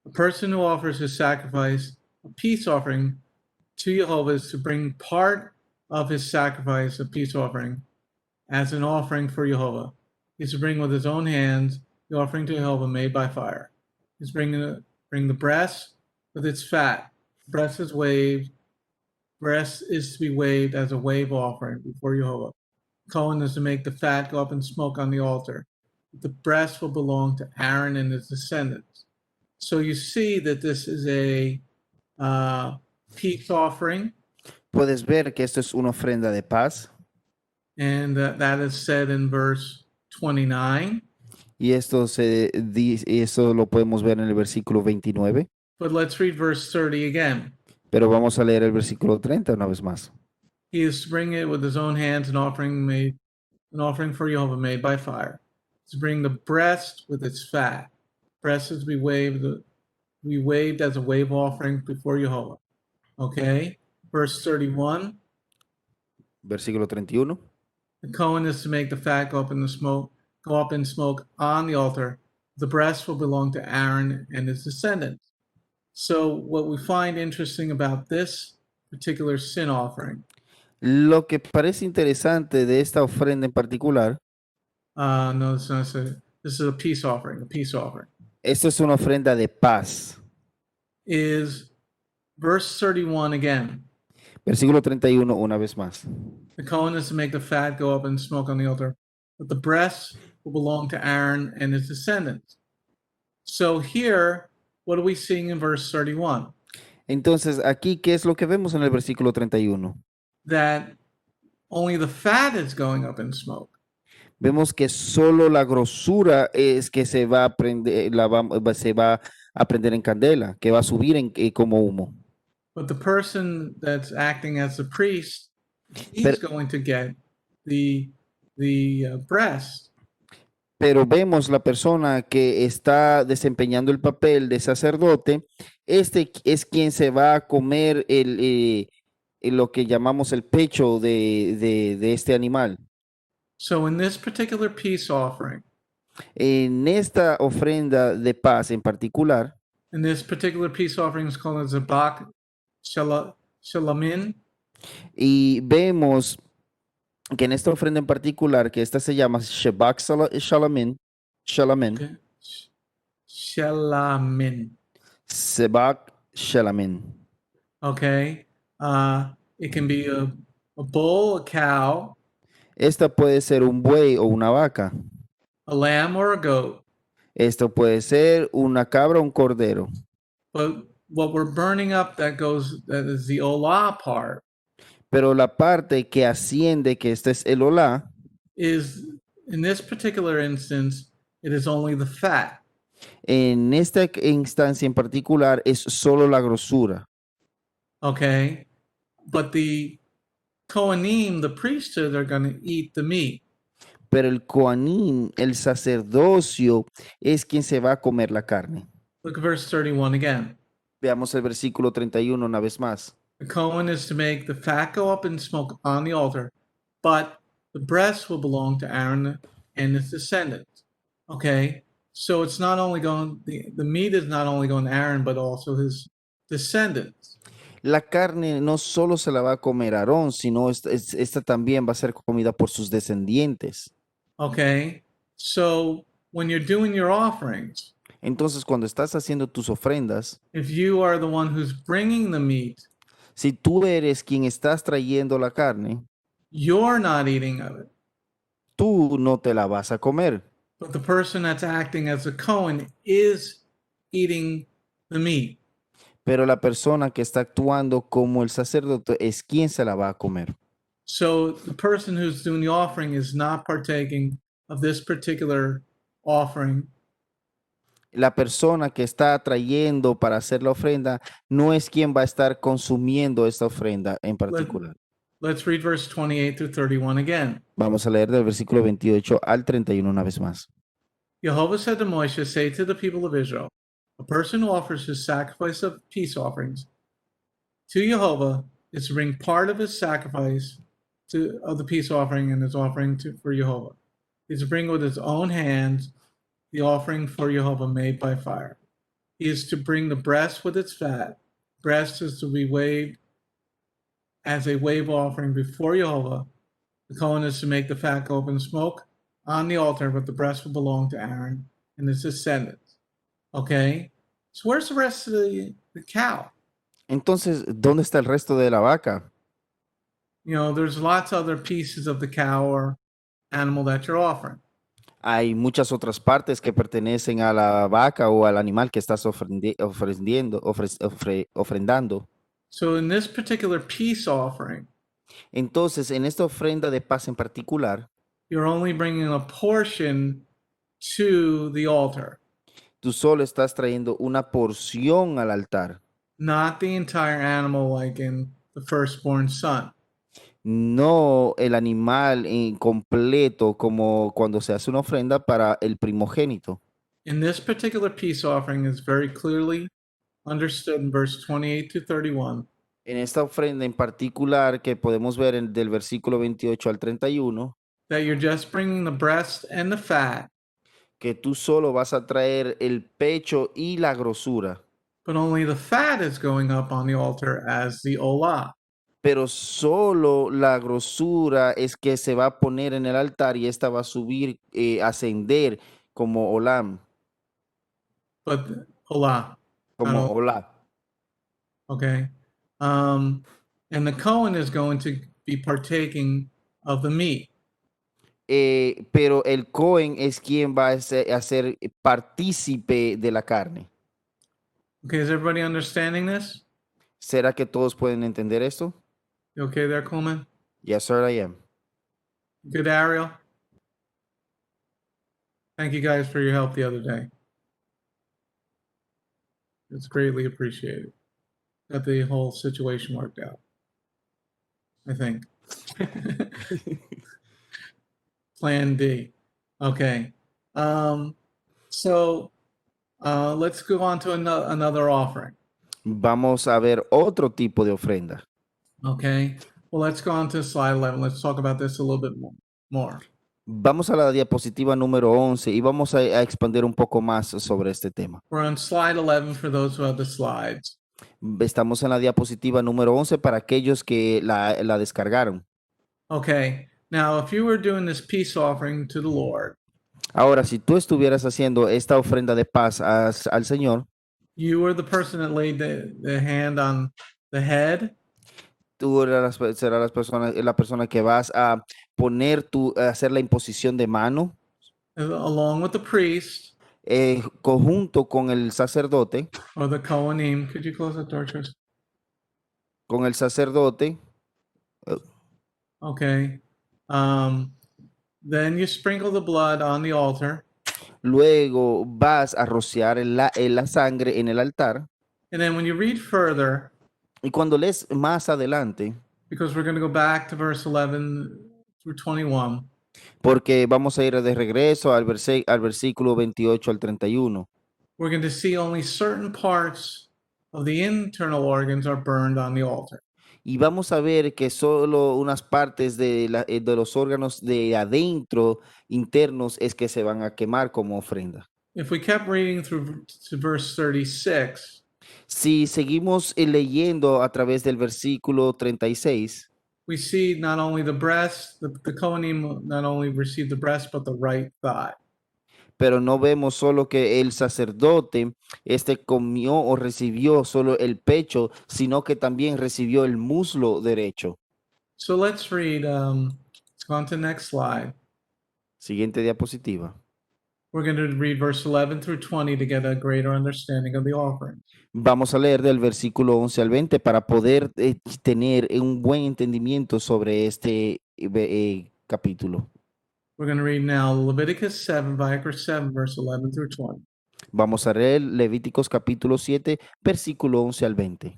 a person who offers his sacrifice, a peace offering to Jehovah, is to bring part of his sacrifice, a peace offering, as an offering for Jehovah. He's to bring with his own hands the offering to Jehovah made by fire. He's bring the breast with its fat. Breast is waved. Breast is to be waved as a wave offering before Jehovah. Cohen is to make the fat go up in smoke on the altar. The breast will belong to Aaron and his descendants. So you see that this is a peace offering,
Puedes ver que esto es una ofrenda de paz
and that is said in verse 29.
Y esto lo podemos ver en el versículo 29,
But let's read verse 30 again.
pero vamos a leer el versículo 30 una vez más.
He is to bring it with his own hands, an offering for Jehovah made by fire. To bring the breast with its fat. Breast is to be waved as a wave offering before Jehovah. Okay. Verse 31.
Versículo 31.
The Cohen is to make the fat go up in smoke on the altar. The breast will belong to Aaron and his descendants. So what we find interesting about this particular sin offering,
Lo que parece interesante de esta ofrenda en particular,
no, it's not this is a peace offering. A peace offering
esto es una ofrenda de paz.
is verse 31 again.
Versículo 31 una vez más.
The Cohen is to make the fat go up in smoke on the altar, but the breast will belong to Aaron and his descendants. So here, what are we seeing in verse 31?
Entonces, aquí, ¿qué es lo que vemos en el versículo 31?
That only the fat is going up in smoke.
Vemos que solo la grosura es que se va a prender, se va a prender en candela, que va a subir como humo.
But the person that's acting as the priest, he's
Pero-
going to get the breast.
Pero vemos la persona que está desempeñando el papel de sacerdote, este es quien se va a comer lo que llamamos el pecho de este animal.
So in this particular peace offering,
En esta ofrenda de paz en particular,
in this particular peace offering is called a Zabak Shalamin.
y vemos que en esta ofrenda en particular, que esta se llama Shebak Shalamin,
Okay. Shalamin.
Sebak Shalamin.
Okay. It can be a bull, a cow,
Esta puede ser un buey o una vaca.
a lamb, or a goat.
Esto puede ser una cabra o un cordero.
But what we're burning up that is the olah part,
Pero la parte que asciende, que este es el olá,
is in this particular instance, it is only the fat.
en esta instancia en particular es solo la grosura.
Okay. But the Kohanim, the priesthood, are going to eat the meat.
Pero el coanín, el sacerdocio, es quien se va a comer la carne.
Look at verse 31 again.
Veamos el versículo 31 una vez más.
The Kohen is to make the fat go up in smoke on the altar, but the breast will belong to Aaron and his descendants. Okay. So it's not only the meat is not only going to Aaron, but also his descendants.
La carne no solo se la va a comer Aarón, sino esta también va a ser comida por sus descendientes.
Okay. So when you're doing your offerings,
Entonces, cuando estás haciendo tus ofrendas,
if you are the one who's bringing the meat,
si tú eres quien estás trayendo la carne,
you're not eating of it.
tú no te la vas a comer.
But the person that's acting as a Cohen is eating the meat.
Pero la persona que está actuando como el sacerdote es quien se la va a comer.
So the person who's doing the offering is not partaking of this particular offering,
La persona que está trayendo para hacer la ofrenda no es quien va a estar consumiendo esta ofrenda en particular.
Let's read verse 28 through 31 again.
Vamos a leer del versículo 28 al 31 una vez más.
Jehovah said to Moshe, say to the people of Israel, a person who offers his sacrifice of peace offerings to Jehovah is to bring part of his sacrifice of the peace offering and his offering for Jehovah. He is to bring with his own hands the offering for Jehovah made by fire. He is to bring the breast with its fat. Breast is to be waved as a wave offering before Jehovah. The Cohen is to make the fat go up in smoke on the altar, but the breast will belong to Aaron and his descendants. Okay? So where's the rest of the cow?
Entonces, ¿dónde está el resto de la vaca?
You know, there's lots of other pieces of the cow or animal that you're offering.
Hay muchas otras partes que pertenecen a la vaca o al animal que estás ofrendando.
So in this particular peace offering,
Entonces, en esta ofrenda de paz en particular,
you're only bringing a portion to the altar,
Tú solo estás trayendo una porción al altar,
not the entire animal like in the firstborn son.
no el animal completo como cuando se hace una ofrenda para el primogénito.
In this particular peace offering is very clearly understood in verse 28 to 31
En esta ofrenda en particular que podemos ver del versículo 28 al 31,
that you're just bringing the breast and the fat,
que tú solo vas a traer el pecho y la grosura,
but only the fat is going up on the altar as the olah.
pero solo la grosura es que se va a poner en el altar y esta va a subir, ascender como olam,
But olah,
como
not
olá.
okay. And the Cohen is going to be partaking of the meat.
Pero el Cohen es quien va a ser partícipe de la carne.
Okay, is everybody understanding this?
¿Será que todos pueden entender esto?
You okay there, Coleman?
Yes, sir, I am.
Good, Ariel? Thank you guys for your help the other day. It's greatly appreciated. Got the whole situation worked out. I think. Plan D. Okay. So let's go on to another offering.
Vamos a ver otro tipo de ofrenda.
Okay. Well, let's go on to slide 11. Let's talk about this a little bit more.
Vamos a la diapositiva número 11 y vamos a expandir un poco más sobre este tema.
We're on slide 11 for those who have the slides.
Estamos en la diapositiva número 11 para aquellos que la descargaron.
Okay. Now, if you were doing this peace offering to the Lord,
Ahora, si tú estuvieras haciendo esta ofrenda de paz al Señor,
you were the person that laid the hand on the head.
tú serás la persona que vas a poner hacer la imposición de mano,
Along with the priest
conjunto con el sacerdote,
or the Kohanim. Could you close that door, Tris?
con el sacerdote.
Okay. Then you sprinkle the blood on the altar.
Luego vas a rociar la sangre en el altar.
And then when you read further,
Y cuando lees más adelante,
because we're going to go back to verse 11 through 21,
porque vamos a ir de regreso al versículo 28 al 31,
we're going to see only certain parts of the internal organs are burned on the altar.
y vamos a ver que solo unas partes de los órganos de adentro internos es que se van a quemar como ofrenda.
If we kept reading through to verse 36,
Si seguimos leyendo a través del versículo 36,
we see not only the breast, the Kohanim not only received the breast, but the right thigh.
pero no vemos solo que el sacerdote comió o recibió solo el pecho, sino que también recibió el muslo derecho.
So let's read, let's go on to the next slide.
Siguiente diapositiva.
We're going to read verse 11 through 20 to get a greater understanding of the offering.
Vamos a leer del versículo 11 al 20 para poder tener un buen entendimiento sobre este capítulo.
We're going to read now Leviticus 7, Vayikra 7, verse 11 through 20.
Vamos a leer Levíticos capítulo 7, versículo 11 al 20.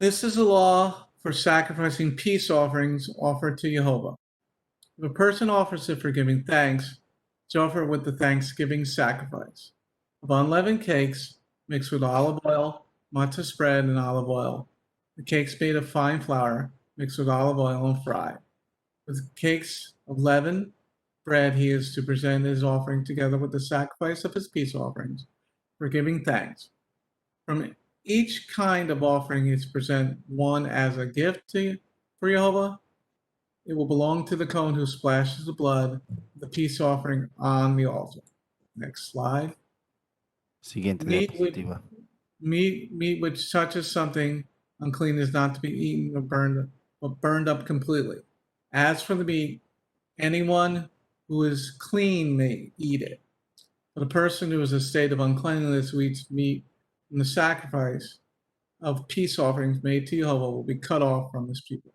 This is a law for sacrificing peace offerings offered to Jehovah. If a person offers it for giving thanks, to offer it with the thanksgiving sacrifice of unleavened cakes mixed with olive oil, matzah spread in olive oil, the cakes made of fine flour mixed with olive oil and fried. With cakes of leavened bread, he is to present his offering together with the sacrifice of his peace offerings for giving thanks. From each kind of offering he is to present one as a gift for Jehovah. It will belong to the Kohen who splashes the blood, the peace offering on the altar. Next slide.
Siguiente
Meat
diapositiva.
Meat which touches something unclean is not to be eaten or burned up completely. As for the meat, anyone who is clean may eat it. But a person who is in a state of uncleanliness who eats meat from the sacrifice of peace offerings made to Jehovah will be cut off from his people.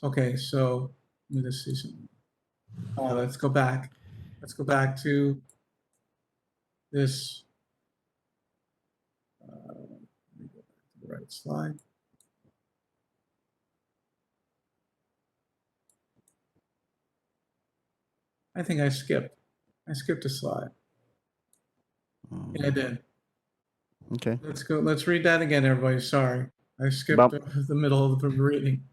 Okay, so let me just see something. Let's go back. Let's go back to this. Let me go back to the right slide. I think I skipped. I skipped a slide. Yeah, I did.
Okay.
Let's go. Let's read that again, everybody. Sorry. I skipped the middle of the reading.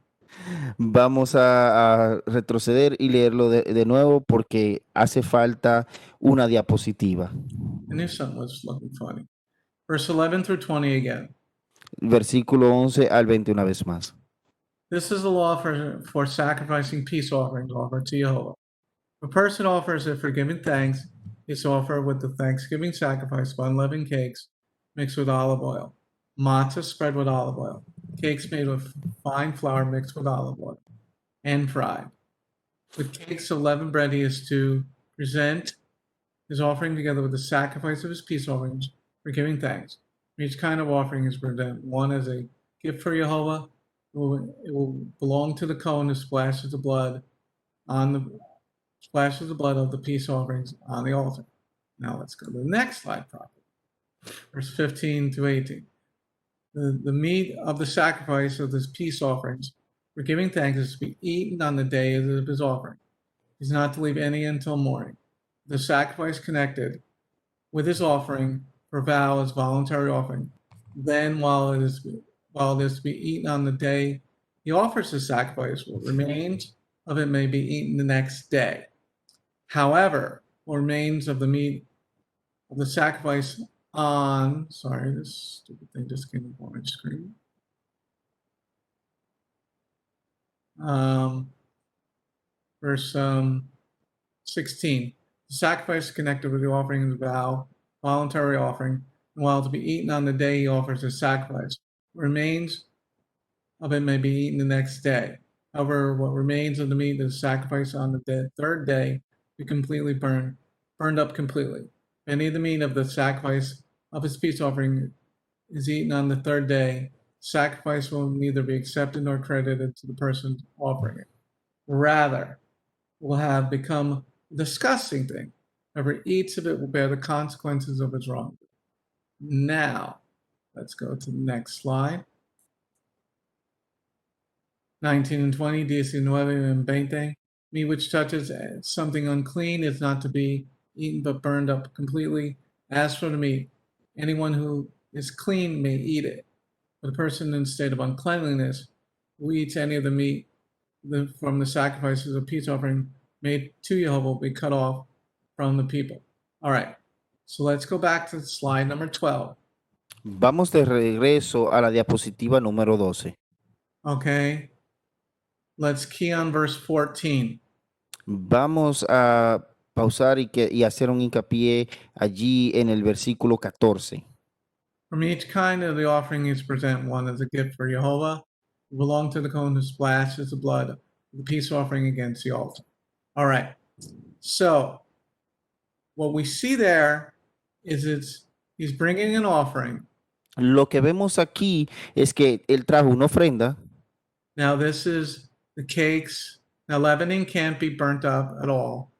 Vamos a retroceder y leerlo de nuevo porque hace falta una diapositiva.
I knew something was looking funny. Verse 11 through 20 again.
Versículo 11 al 20 una vez más.
This is the law for sacrificing peace offerings offered to Jehovah. If a person offers it for giving thanks, it's offered with the thanksgiving sacrifice of unleavened cakes mixed with olive oil, matzah spread with olive oil, cakes made with fine flour mixed with olive oil, and fried. With cakes of leavened bread, he is to present his offering together with the sacrifice of his peace offerings for giving thanks. For each kind of offering is present one as a gift for Jehovah. It will belong to the Kohen who splashes the blood of the peace offerings on the altar. Now let's go to the next slide properly. Verse 15 to 18. The meat of the sacrifice of his peace offerings for giving thanks is to be eaten on the day of his offering. He's not to leave any until morning. The sacrifice connected with his offering for vow is voluntary offering. Then while it is to be eaten on the day he offers the sacrifice, what remains of it may be eaten the next day. However, what remains of the meat of the sacrifice sorry, this stupid thing just came up on my screen. Verse 16. The sacrifice connected with the offering of the vow, voluntary offering, and while to be eaten on the day he offers his sacrifice. What remains of it may be eaten the next day. However, what remains of the meat of the sacrifice on the third day be completely burned up completely. If any of the meat of the sacrifice of his peace offering is eaten on the third day, sacrifice will neither be accepted nor credited to the person offering it. Rather, will have become a disgusting thing. Whoever eats of it will bear the consequences of his wrongdoing. Now, let's go to the next slide. 19 and 20, 19 and 20. Meat which touches something unclean is not to be eaten but burned up completely. As for the meat, anyone who is clean may eat it. But a person in a state of uncleanliness who eats any of the meat from the sacrifices of peace offering made to Jehovah will be cut off from the people. All right, so let's go back to slide number 12.
Vamos de regreso a la diapositiva número 12.
Okay, let's key on verse 14.
Vamos a pausar y hacer un hincapié allí en el versículo 14.
From each kind of the offering is present one as a gift for Jehovah, who belong to the Kohen who splashes the blood of the peace offering against the altar. All right, so what we see there is he's bringing an offering.
Lo que vemos aquí es que él trajo una ofrenda.
Now this is the cakes. Now leavening can't be burnt up at all.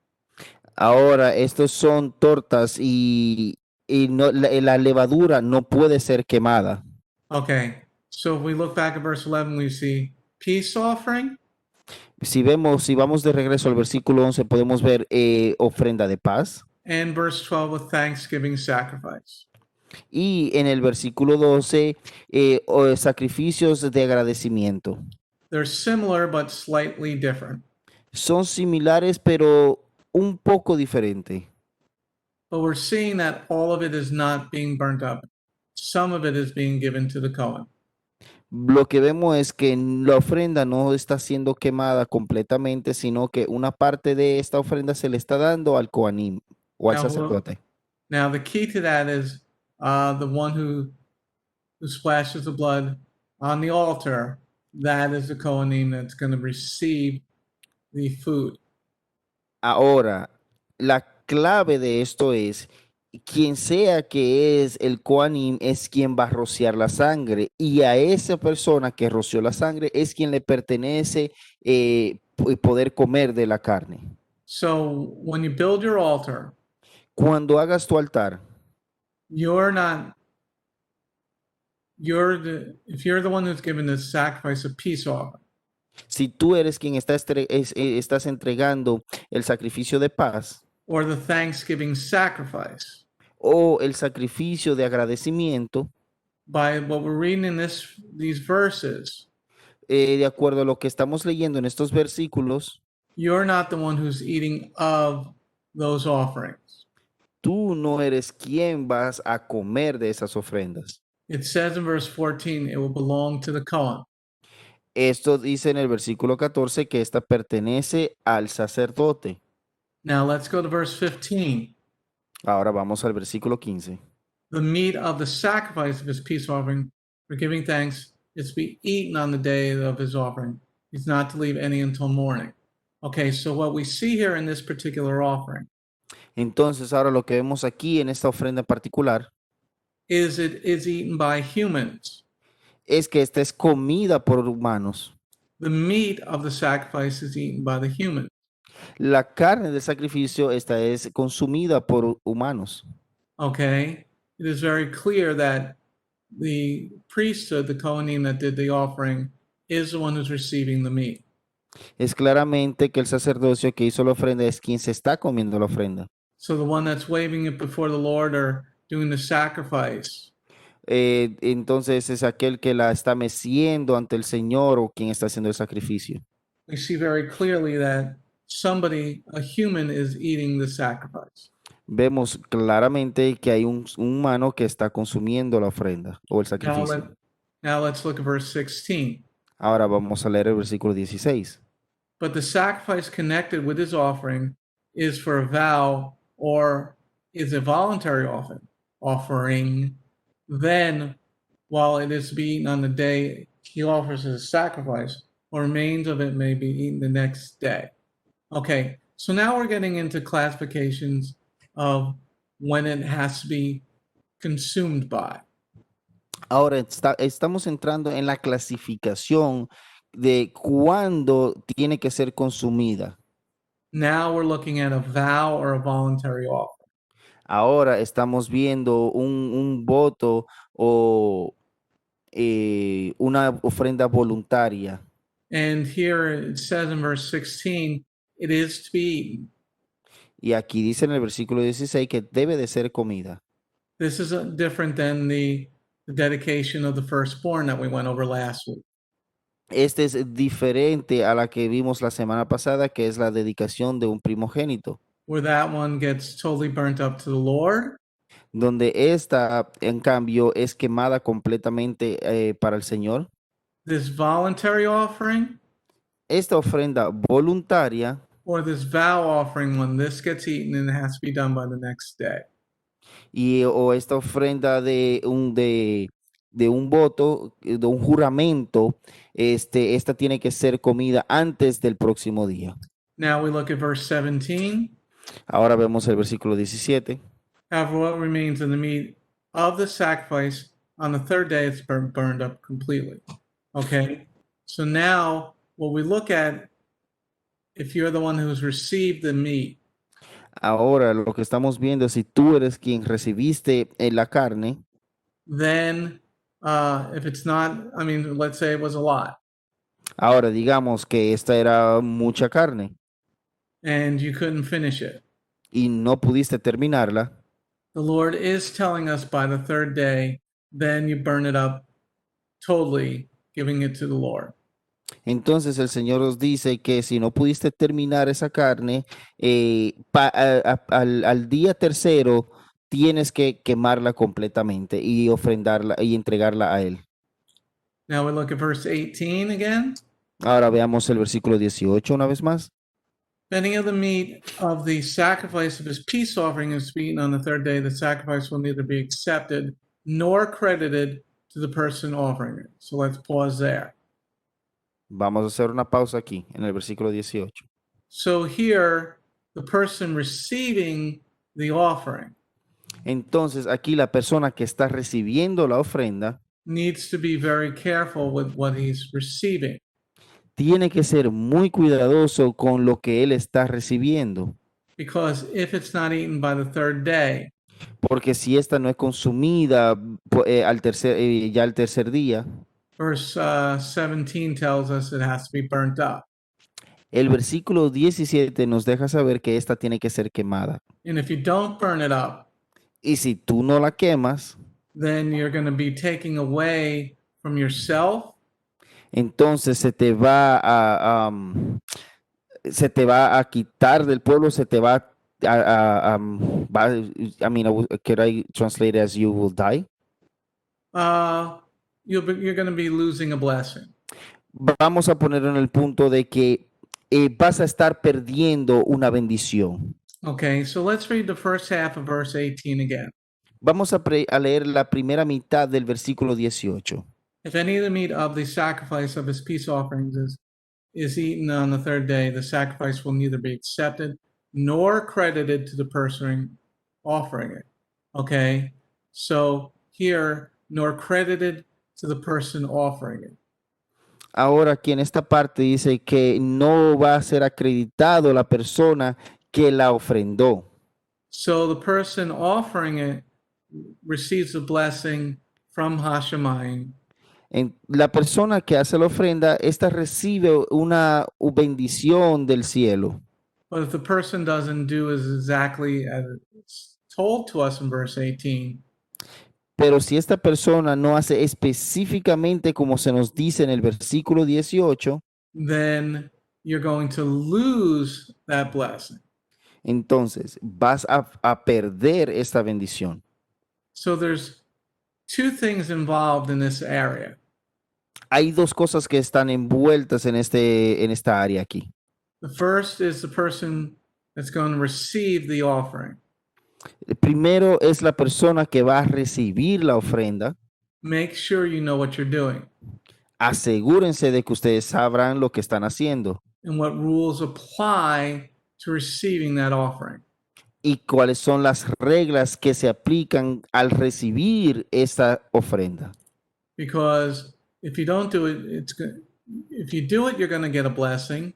Ahora, estos son tortas y no, la levadura no puede ser quemada.
Okay, so if we look back at verse 11, we see peace offering.
Si vamos de regreso al versículo 11, podemos ver ofrenda de paz.
And verse 12 with thanksgiving sacrifice.
Y en el versículo 12, sacrificios de agradecimiento.
They're similar but slightly different.
Son similares, pero un poco diferente.
But we're seeing that all of it is not being burnt up. Some of it is being given to the Kohen.
Lo que vemos es que la ofrenda no está siendo quemada completamente, sino que una parte de esta ofrenda se le está dando al Kohanim o al sacerdote.
Now the key to that is the one who splashes the blood on the altar. That is the Kohanim that's going to receive the food.
Ahora, la clave de esto es quien sea que es el Kohanim es quien va a rociar la sangre, y a esa persona que roció la sangre es quien le pertenece poder comer de la carne.
So when you build your altar,
Cuando hagas tu altar,
you're not, if you're the one who's given the sacrifice of peace offering,
si tú eres quien estás entregando el sacrificio de paz
or the thanksgiving sacrifice,
o el sacrificio de agradecimiento,
by what we're reading in these verses,
de acuerdo a lo que estamos leyendo en estos versículos,
you're not the one who's eating of those offerings.
tú no eres quien vas a comer de esas ofrendas.
It says in verse 14, it will belong to the Kohen.
Esto dice en el versículo 14 que esta pertenece al sacerdote.
Now let's go to verse 15.
Ahora vamos al versículo 15.
The meat of the sacrifice of his peace offering for giving thanks is to be eaten on the day of his offering. He's not to leave any until morning. Okay, so what we see here in this particular offering
Entonces, ahora lo que vemos aquí en esta ofrenda en particular
is it is eaten by humans.
es que esta es comida por humanos.
The meat of the sacrifice is eaten by the humans.
La carne del sacrificio esta es consumida por humanos.
Okay, it is very clear that the priesthood, the Kohanim that did the offering, is the one who's receiving the meat.
Es claramente que el sacerdocio que hizo la ofrenda es quien se está comiendo la ofrenda.
So the one that's waving it before the Lord or doing the sacrifice
Entonces es aquel que la está meciendo ante el Señor o quien está haciendo el sacrificio.
we see very clearly that somebody, a human, is eating the sacrifice.
Vemos claramente que hay un humano que está consumiendo la ofrenda o el
Now,
sacrificio.
now let's look at verse 16.
Ahora vamos a leer el versículo 16.
But the sacrifice connected with his offering is for a vow or is a voluntary offering. Then, while it is to be eaten on the day he offers his sacrifice, what remains of it may be eaten the next day. Okay, so now we're getting into classifications of when it has to be consumed by.
Ahora estamos entrando en la clasificación de cuándo tiene que ser consumida.
Now we're looking at a vow or a voluntary offering.
Ahora estamos viendo un voto o una ofrenda voluntaria.
And here it says in verse 16, it is to be eaten.
Y aquí dice en el versículo 16 que debe de ser comida.
This is different than the dedication of the firstborn that we went over last week.
Este es diferente a la que vimos la semana pasada, que es la dedicación de un primogénito,
Where that one gets totally burnt up to the Lord.
donde esta, en cambio, es quemada completamente para el Señor.
This voluntary offering
Esta ofrenda voluntaria
or this vow offering, when this gets eaten and it has to be done by the next day.
o esta ofrenda de un voto, de un juramento, esta tiene que ser comida antes del próximo día.
Now we look at verse 17.
Ahora vemos el versículo 17.
However, what remains in the meat of the sacrifice on the third day it's burned up completely. Okay, so now what we look at, if you're the one who's received the meat,
Ahora lo que estamos viendo, si tú eres quien recibiste la carne,
then if it's not, I mean, let's say it was a lot
ahora digamos que esta era mucha carne
and you couldn't finish it.
y no pudiste terminarla,
The Lord is telling us by the third day, then you burn it up totally, giving it to the Lord.
entonces el Señor nos dice que si no pudiste terminar esa carne, al día tercero tienes que quemarla completamente y ofrendarla y entregarla a Él.
Now we look at verse 18 again.
Ahora veamos el versículo 18 una vez más.
If any of the meat of the sacrifice of his peace offering is eaten on the third day, the sacrifice will neither be accepted nor credited to the person offering it. So let's pause there.
Vamos a hacer una pausa aquí en el versículo 18.
So here, the person receiving the offering
Entonces aquí la persona que está recibiendo la ofrenda
needs to be very careful with what he's receiving.
tiene que ser muy cuidadoso con lo que él está recibiendo,
because if it's not eaten by the third day,
porque si esta no es consumida ya al tercer día,
verse 17 tells us it has to be burnt up.
el versículo 17 nos deja saber que esta tiene que ser quemada.
And if you don't burn it up,
Y si tú no la quemas,
then you're going to be taking away from yourself
entonces se te va a quitar del pueblo, se te va I mean, could I translate it as you will die?
you're going to be losing a blessing.
Vamos a poner en el punto de que vas a estar perdiendo una bendición.
Okay, so let's read the first half of verse 18 again.
Vamos a leer la primera mitad del versículo 18.
If any of the meat of the sacrifice of his peace offerings is eaten on the third day, the sacrifice will neither be accepted nor credited to the person offering it. Okay, so here, nor credited to the person offering it.
Ahora aquí en esta parte dice que no va a ser acreditado la persona que la ofrendó.
So the person offering it receives a blessing from Hashemayim.
La persona que hace la ofrenda, esta recibe una bendición del cielo.
But if the person doesn't do as exactly as it's told to us in verse 18,
Pero si esta persona no hace específicamente como se nos dice en el versículo 18,
then you're going to lose that blessing.
entonces vas a perder esta bendición.
So there's two things involved in this area.
Hay dos cosas que están envueltas en esta área aquí.
The first is the person that's going to receive the offering.
El primero es la persona que va a recibir la ofrenda.
Make sure you know what you're doing
Asegúrense de que ustedes sabrán lo que están haciendo
and what rules apply to receiving that offering.
y cuáles son las reglas que se aplican al recibir esta ofrenda.
Because if you don't do it, if you do it, you're going to get a blessing.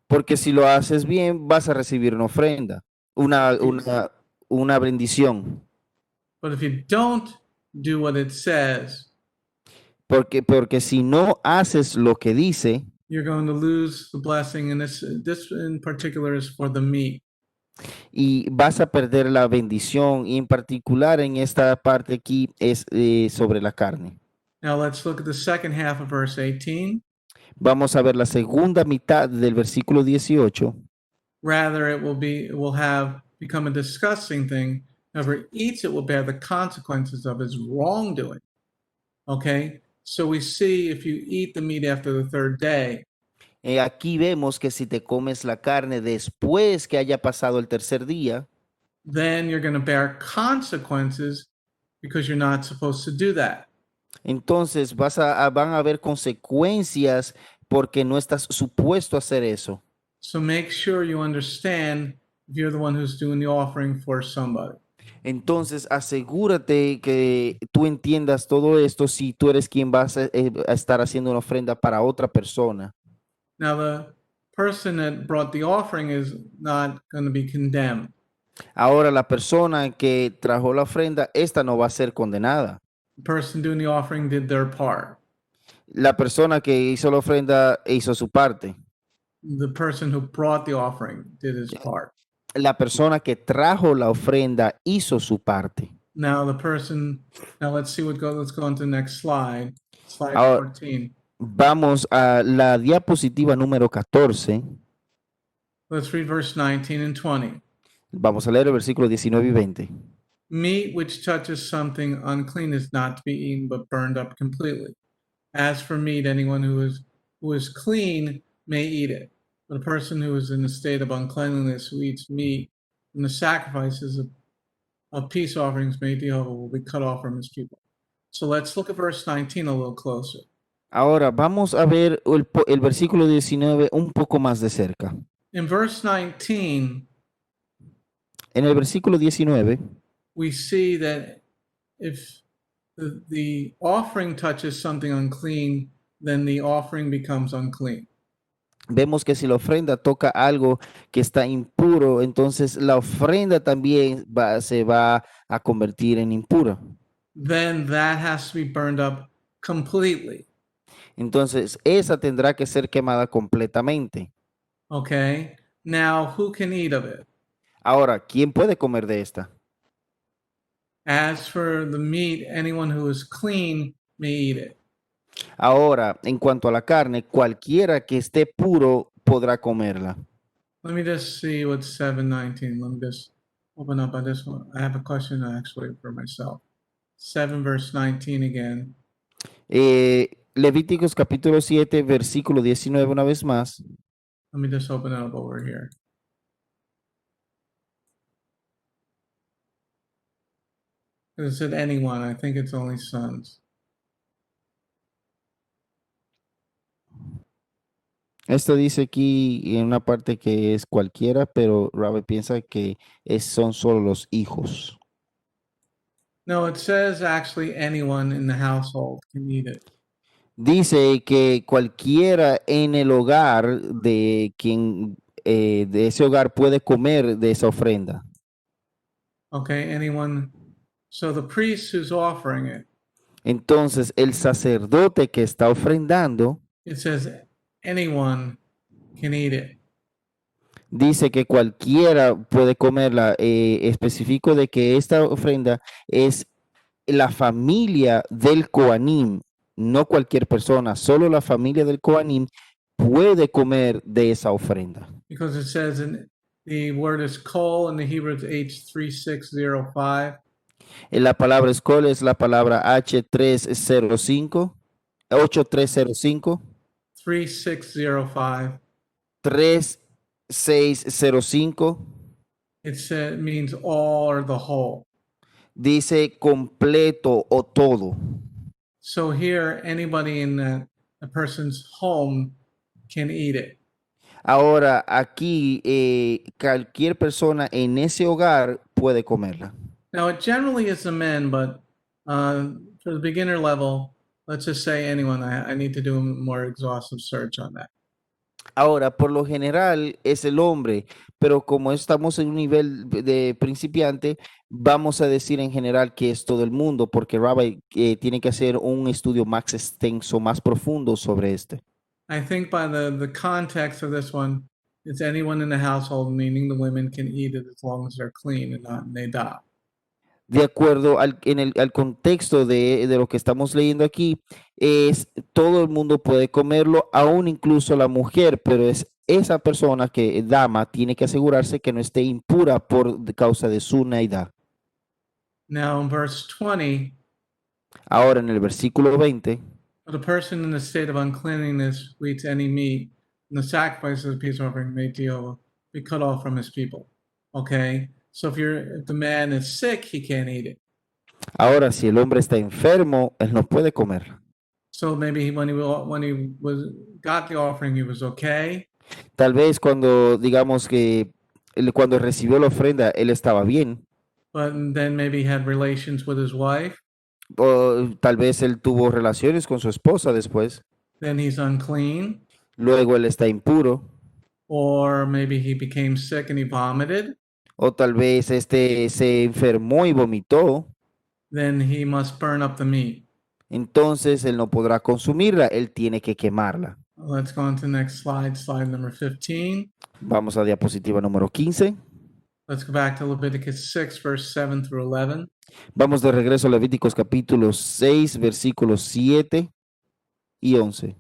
Porque si lo haces bien, vas a recibir una ofrenda, una bendición.
But if you don't do what it says,
Porque si no haces lo que dice,
you're going to lose the blessing. And this in particular is for the meat.
y vas a perder la bendición, y en particular en esta parte aquí es sobre la carne.
Now let's look at the second half of verse 18.
Vamos a ver la segunda mitad del versículo 18.
Rather, it will have become a disgusting thing. Whoever eats it will bear the consequences of his wrongdoing. Okay, so we see if you eat the meat after the third day,
Aquí vemos que si te comes la carne después que haya pasado el tercer día,
then you're going to bear consequences because you're not supposed to do that.
entonces van a haber consecuencias porque no estás supuesto a hacer eso.
So make sure you understand if you're the one who's doing the offering for somebody.
Entonces asegúrate que tú entiendas todo esto si tú eres quien vas a estar haciendo una ofrenda para otra persona.
Now, the person that brought the offering is not going to be condemned.
Ahora la persona que trajo la ofrenda, esta no va a ser condenada.
The person doing the offering did their part.
La persona que hizo la ofrenda hizo su parte.
The person who brought the offering did his part.
La persona que trajo la ofrenda hizo su parte.
Now let's see let's go on to the next slide. Slide
Ahora,
14.
Vamos a la diapositiva número 14.
Let's read verse 19 and 20.
Vamos a leer el versículo 19 y 20.
Meat which touches something unclean is not to be eaten, but burned up completely. As for meat, anyone who is clean may eat it. But a person who is in a state of uncleanliness who eats meat from the sacrifices of peace offerings made to Jehovah will be cut off from his people. So let's look at verse 19 a little closer.
Ahora vamos a ver el versículo 19 un poco más de cerca.
In verse 19,
En el versículo 19
we see that if the offering touches something unclean, then the offering becomes unclean.
vemos que si la ofrenda toca algo que está impuro, entonces la ofrenda también se va a convertir en impura.
Then that has to be burned up completely.
Entonces esa tendrá que ser quemada completamente.
Okay. Now, who can eat of it?
Ahora, ¿quién puede comer de esta?
As for the meat, anyone who is clean may eat it.
Ahora, en cuanto a la carne, cualquiera que esté puro podrá comerla.
Let me just see what 7:19. Let me just open up on this one. I have a question actually for myself. 7 verse 19 again.
Levíticos capítulo 7, versículo 19 una vez más.
Let me just open it up over here. It said anyone. I think it's only sons.
Esto dice aquí en una parte que es cualquiera, pero Rabbi piensa que son solo los hijos.
No, it says actually anyone in the household can eat it.
Dice que cualquiera en el hogar de quien de ese hogar puede comer de esa ofrenda.
Okay, anyone. So the priest who's offering it,
Entonces el sacerdote que está ofrendando
it says anyone can eat it.
dice que cualquiera puede comerla. Especifico de que esta ofrenda es la familia del Coanim, no cualquier persona, solo la familia del Coanim puede comer de esa ofrenda.
Because it says in the word is kol in the Hebrew it's H3605.
La palabra escol es la palabra H305, 8305,
3605.
3605.
It means all or the whole.
Dice completo o todo.
So here, anybody in a person's home can eat it.
Ahora, aquí cualquier persona en ese hogar puede comerla.
Now, it generally is the men, but for the beginner level, let's just say anyone. I need to do a more exhaustive search on that.
Ahora, por lo general es el hombre, pero como estamos en un nivel de principiante, vamos a decir en general que es todo el mundo, porque Rabbi tiene que hacer un estudio más extenso, más profundo sobre este.
I think by the context of this one, it's anyone in the household, meaning the women can eat it as long as they're clean and not neda.
De acuerdo al contexto de lo que estamos leyendo aquí, es todo el mundo puede comerlo, aún incluso la mujer, pero es esa persona que, dama, tiene que asegurarse que no esté impura por causa de su naidad.
Now, in verse 20,
Ahora en el versículo 20,
but a person in a state of uncleanliness who eats any meat, and the sacrifice of the peace offering made to Jehovah be cut off from his people. Okay, so if the man is sick, he can't eat it.
ahora si el hombre está enfermo, él no puede comer.
So maybe when he got the offering, he was okay.
Tal vez cuando, digamos que cuando recibió la ofrenda, él estaba bien.
But then maybe he had relations with his wife.
O tal vez él tuvo relaciones con su esposa después.
Then he's unclean.
Luego él está impuro.
Or maybe he became sick and he vomited.
O tal vez se enfermó y vomitó.
Then he must burn up the meat.
Entonces él no podrá consumirla, él tiene que quemarla.
Let's go on to the next slide, slide number 15.
Vamos a diapositiva número 15.
Let's go back to Leviticus 6, verse 7 through 11.
Vamos de regreso a Levíticos capítulo 6, versículos 7 y 11.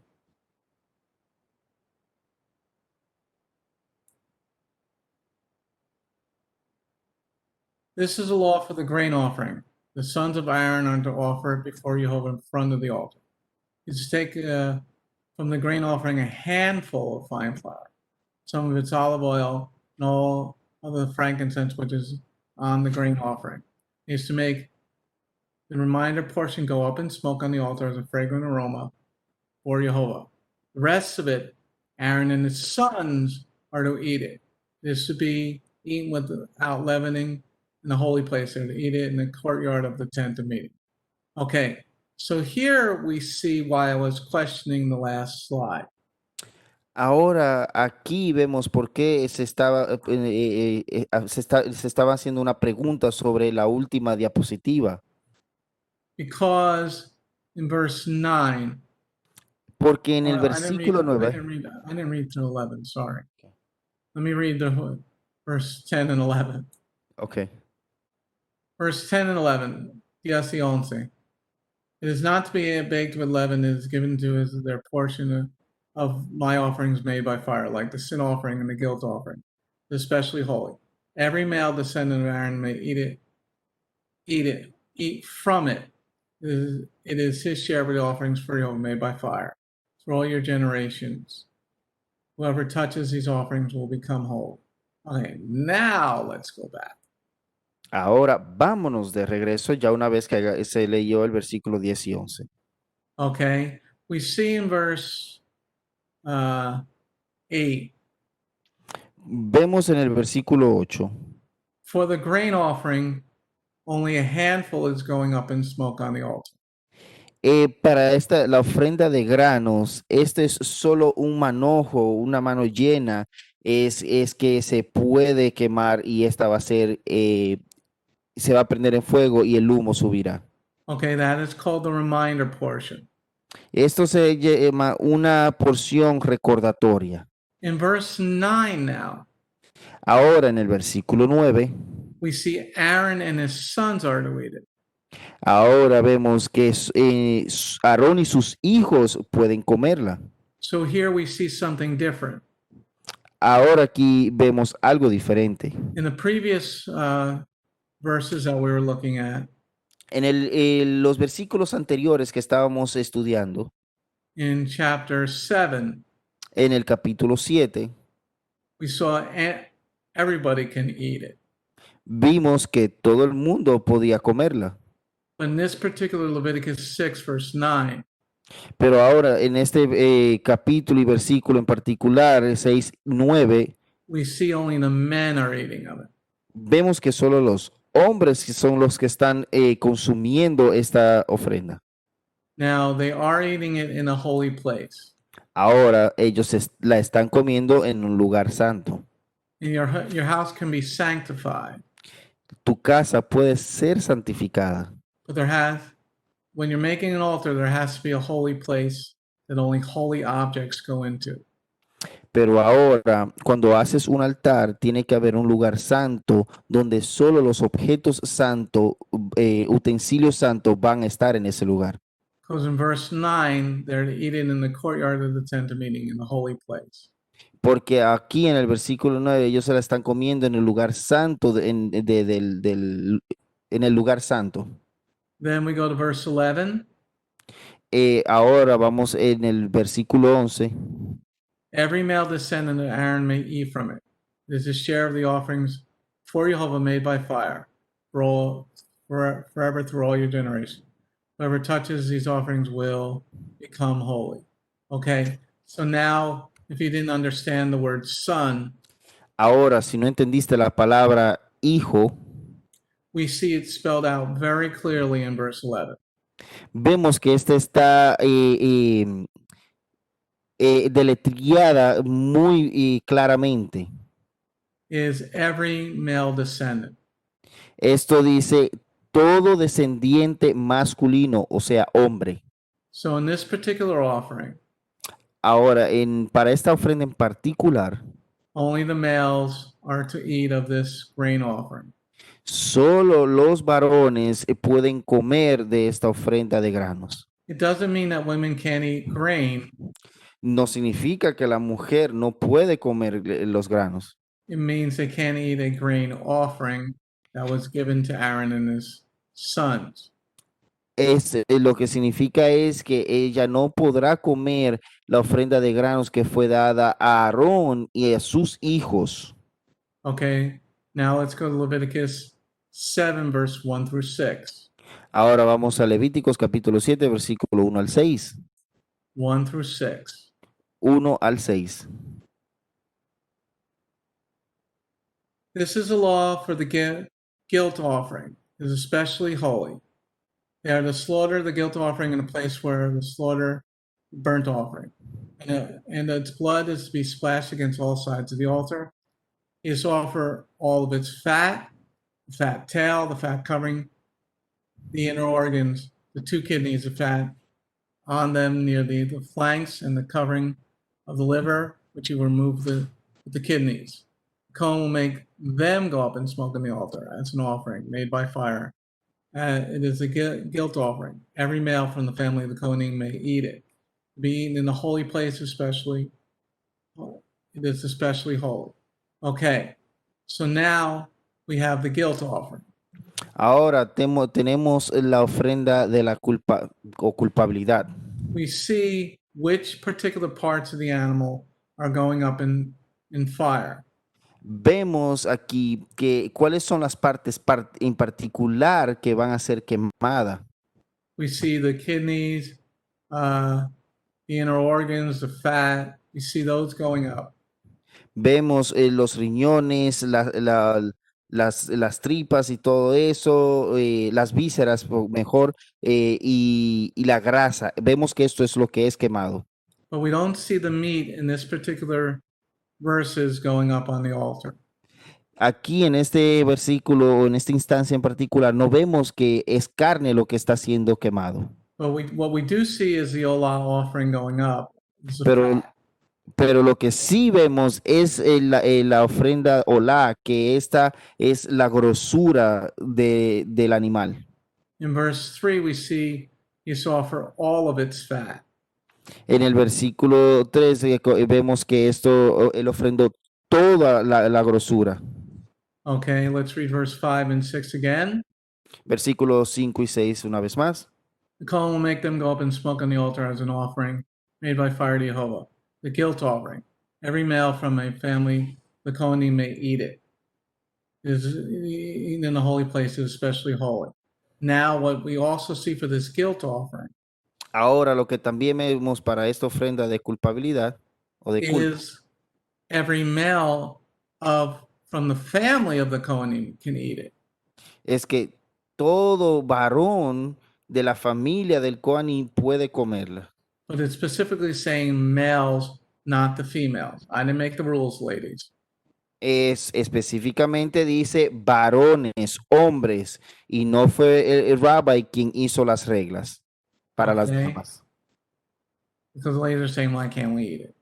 This is a law for the grain offering. The sons of Aaron are to offer it before Jehovah in front of the altar. You just take from the grain offering a handful of fine flour, some of its olive oil, and all of the frankincense which is on the grain offering. He is to make the reminder portion go up in smoke on the altar as a fragrant aroma for Jehovah. The rest of it, Aaron and his sons are to eat it. It is to be eaten without leavening in the holy place. They're to eat it in the courtyard of the tent of meeting. Okay, so here we see why I was questioning the last slide.
Ahora aquí vemos por qué se estaba haciendo una pregunta sobre la última diapositiva.
Because in verse 9,
Porque en el
I didn't read,
versículo 9,
I didn't read through 11, sorry. Let me read the verse 10 and 11.
ok.
Verse 10 and 11, yes, the 11. It is not to be baked with leaven, it is given to as their portion of my offerings made by fire, like the sin offering and the guilt offering, especially holy. Every male descendant of Aaron may eat from it. It is his share of the offerings for Jehovah made by fire for all your generations. Whoever touches these offerings will become whole. Okay, now let's go back.
Ahora vámonos de regreso ya una vez que se leyó el versículo 10 y 11.
Okay, we see in verse 8,
Vemos en el versículo 8.
for the grain offering, only a handful is going up in smoke on the altar.
Para la ofrenda de granos, este es solo un manojo, una mano llena, es que se puede quemar y esta va a ser, se va a prender en fuego y el humo subirá.
Okay, that is called the reminder portion.
Esto se llama una porción recordatoria.
In verse 9 now,
Ahora en el versículo 9,
we see Aaron and his sons are to eat it.
ahora vemos que Aarón y sus hijos pueden comerla.
So here we see something different.
Ahora aquí vemos algo diferente.
In the previous verses that we were looking at,
En los versículos anteriores que estábamos estudiando,
in chapter 7,
en el capítulo 7,
we saw everybody can eat it.
vimos que todo el mundo podía comerla.
But in this particular Leviticus 6, verse 9,
Pero ahora en este capítulo y versículo en particular, 6, 9,
we see only the men are eating of it.
vemos que solo los hombres son los que están consumiendo esta ofrenda.
Now, they are eating it in a holy place.
Ahora ellos la están comiendo en un lugar santo.
And your house can be sanctified.
Tu casa puede ser santificada.
But when you're making an altar, there has to be a holy place that only holy objects go into.
Pero ahora, cuando haces un altar, tiene que haber un lugar santo donde solo los objetos santos, utensilios santos van a estar en ese lugar.
Because in verse 9, they're to eat it in the courtyard of the tent of meeting, in the holy place.
Porque aquí en el versículo 9 ellos se la están comiendo en el lugar santo, en el lugar santo.
Then we go to verse 11.
Ahora vamos en el versículo 11.
Every male descendant of Aaron may eat from it. It is his share of the offerings for Jehovah made by fire, forever through all your generations. Whoever touches these offerings will become holy. Okay, so now, if you didn't understand the word son,
Ahora, si no entendiste la palabra hijo,
we see it spelled out very clearly in verse 11.
vemos que esta está deletreada muy claramente.
Is every male descendant.
Esto dice todo descendiente masculino, o sea, hombre.
So in this particular offering,
Ahora, para esta ofrenda en particular,
only the males are to eat of this grain offering.
solo los varones pueden comer de esta ofrenda de granos.
It doesn't mean that women can't eat grain.
No significa que la mujer no puede comer los granos.
It means they can't eat a grain offering that was given to Aaron and his sons.
Lo que significa es que ella no podrá comer la ofrenda de granos que fue dada a Aarón y a sus hijos.
Okay, now let's go to Leviticus 7, verse 1 through 6.
Ahora vamos a Levíticos capítulo 7, versículo 1 al 6.
1 through 6.
1 al 6.
This is a law for the guilt offering. It is especially holy. They are to slaughter the guilt offering in a place where the slaughter burnt offering. and its blood is to be splashed against all sides of the altar. He is to offer all of its fat, the fat tail, the fat covering the inner organs, the 2 kidneys of fat on them near the flanks and the covering of the liver, which you remove the kidneys. The Cohen will make them go up and smoke on the altar as an offering made by fire. It is a guilt offering. Every male from the family of the Kohanim may eat it. To be eaten in the holy place, especially, it is especially holy. Okay, so now we have the guilt offering.
Ahora tenemos la ofrenda de la culpa o culpabilidad.
We see which particular parts of the animal are going up in fire.
Vemos aquí que cuáles son las partes en particular que van a ser quemadas.
We see the kidneys, the inner organs, the fat. We see those going up.
Vemos los riñones, las tripas y todo eso, las vísceras, mejor, y la grasa. Vemos que esto es lo que es quemado.
But we don't see the meat in this particular verses going up on the altar.
Aquí en este versículo, o en esta instancia en particular, no vemos que es carne lo que está siendo quemado.
But what we do see is the olah offering going up. It's the
Pero,
fat.
pero lo que sí vemos es la ofrenda olá, que esta es la grosura del animal.
In verse 3, we see he's to offer all of its fat.
En el versículo 3 vemos que esto, él ofrendó toda la grosura.
Okay, let's read verse 5 and 6 again.
Versículos 5 y 6 una vez más.
The Kohen will make them go up and smoke on the altar as an offering made by fire to Jehovah, the guilt offering. Every male from a family, the Kohanim may eat it. It is eaten in the holy places, especially holy. Now, what we also see for this guilt offering
Ahora lo que también vemos para esta ofrenda de culpabilidad o de culpa
is every male from the family of the Kohanim can eat it.
es que todo varón de la familia del Coaní puede comerla.
But it's specifically saying males, not the females. I didn't make the rules, ladies.
Es específicamente dice varones, hombres, y no fue el rabbi quien hizo las reglas para las
Okay.
damas.
Because the ladies are saying, why can't we eat it?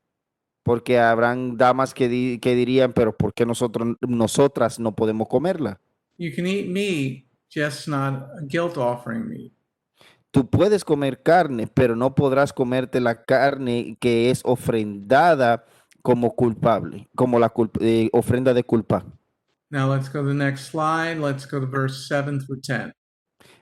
Porque habrán damas que dirían, pero ¿por qué nosotras no podemos comerla?
You can eat meat, just not a guilt offering meat.
Tú puedes comer carne, pero no podrás comerte la carne que es ofrendada como culpable, como la ofrenda de culpa.
Now let's go to the next slide. Let's go to verse 7 through 10.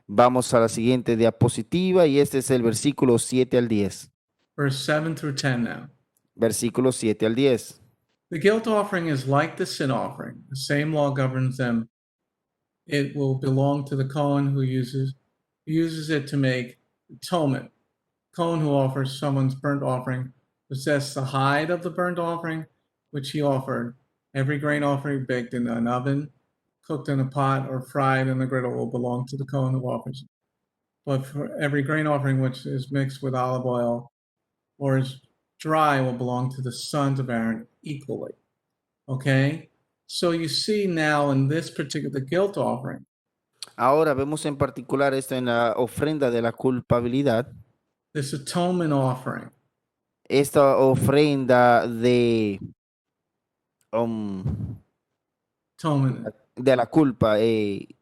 Vamos a la siguiente diapositiva y este es el versículo 7 al 10.
Verse 7 through 10 now.
Versículo 7 al 10.
The guilt offering is like the sin offering. The same law governs them. It will belong to the Kohen who uses it to make atonement. Kohen who offers someone's burnt offering possesses the hide of the burnt offering, which he offered. Every grain offering baked in an oven, cooked in a pot, or fried in the griddle will belong to the Kohen who offers it. But for every grain offering which is mixed with olive oil or is dry will belong to the sons of Aaron equally. Okay? So you see now in this particular guilt offering,
Ahora vemos en particular esto en la ofrenda de la culpabilidad.
this atonement offering.
Esta ofrenda
Atonement.
de la culpa.
SB,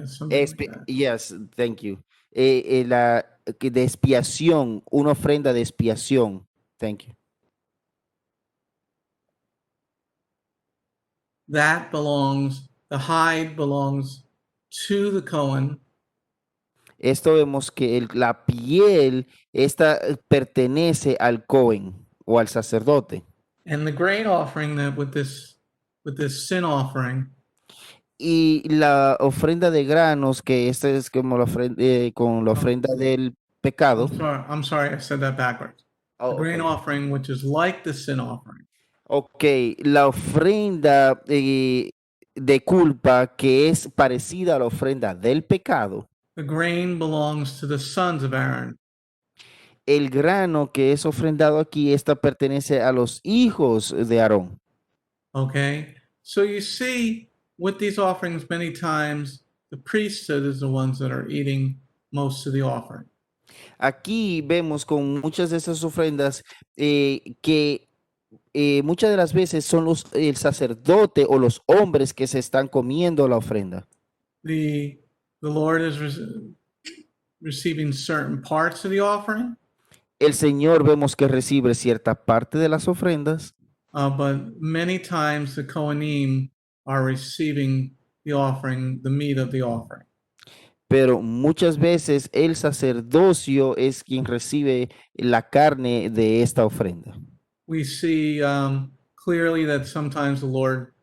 something like that.
Yes, thank you. De expiación, una ofrenda de expiación. Thank you.
That belongs, the hide belongs to the Kohen.
Esto vemos que la piel, esta pertenece al Cohen o al sacerdote.
And the grain offering that with this sin offering
Y la ofrenda de granos, que esta es como la ofrenda, con la ofrenda del pecado.
I'm sorry, I said that backwards.
Oh,
The grain
okay.
offering, which is like the sin offering,
Ok, la ofrenda de culpa que es parecida a la ofrenda del pecado.
the grain belongs to the sons of Aaron.
el grano que es ofrendado aquí, esta pertenece a los hijos de Aarón.
Okay? So you see, with these offerings, many times the priesthood is the ones that are eating most of the offering.
Aquí vemos con muchas de esas ofrendas que muchas de las veces son el sacerdote o los hombres que se están comiendo la ofrenda.
The Lord is receiving certain parts of the offering,
El Señor vemos que recibe cierta parte de las ofrendas,
but many times the Kohanim are receiving the offering, the meat of the offering.
pero muchas veces el sacerdocio es quien recibe la carne de esta ofrenda.
We see clearly that sometimes the Lord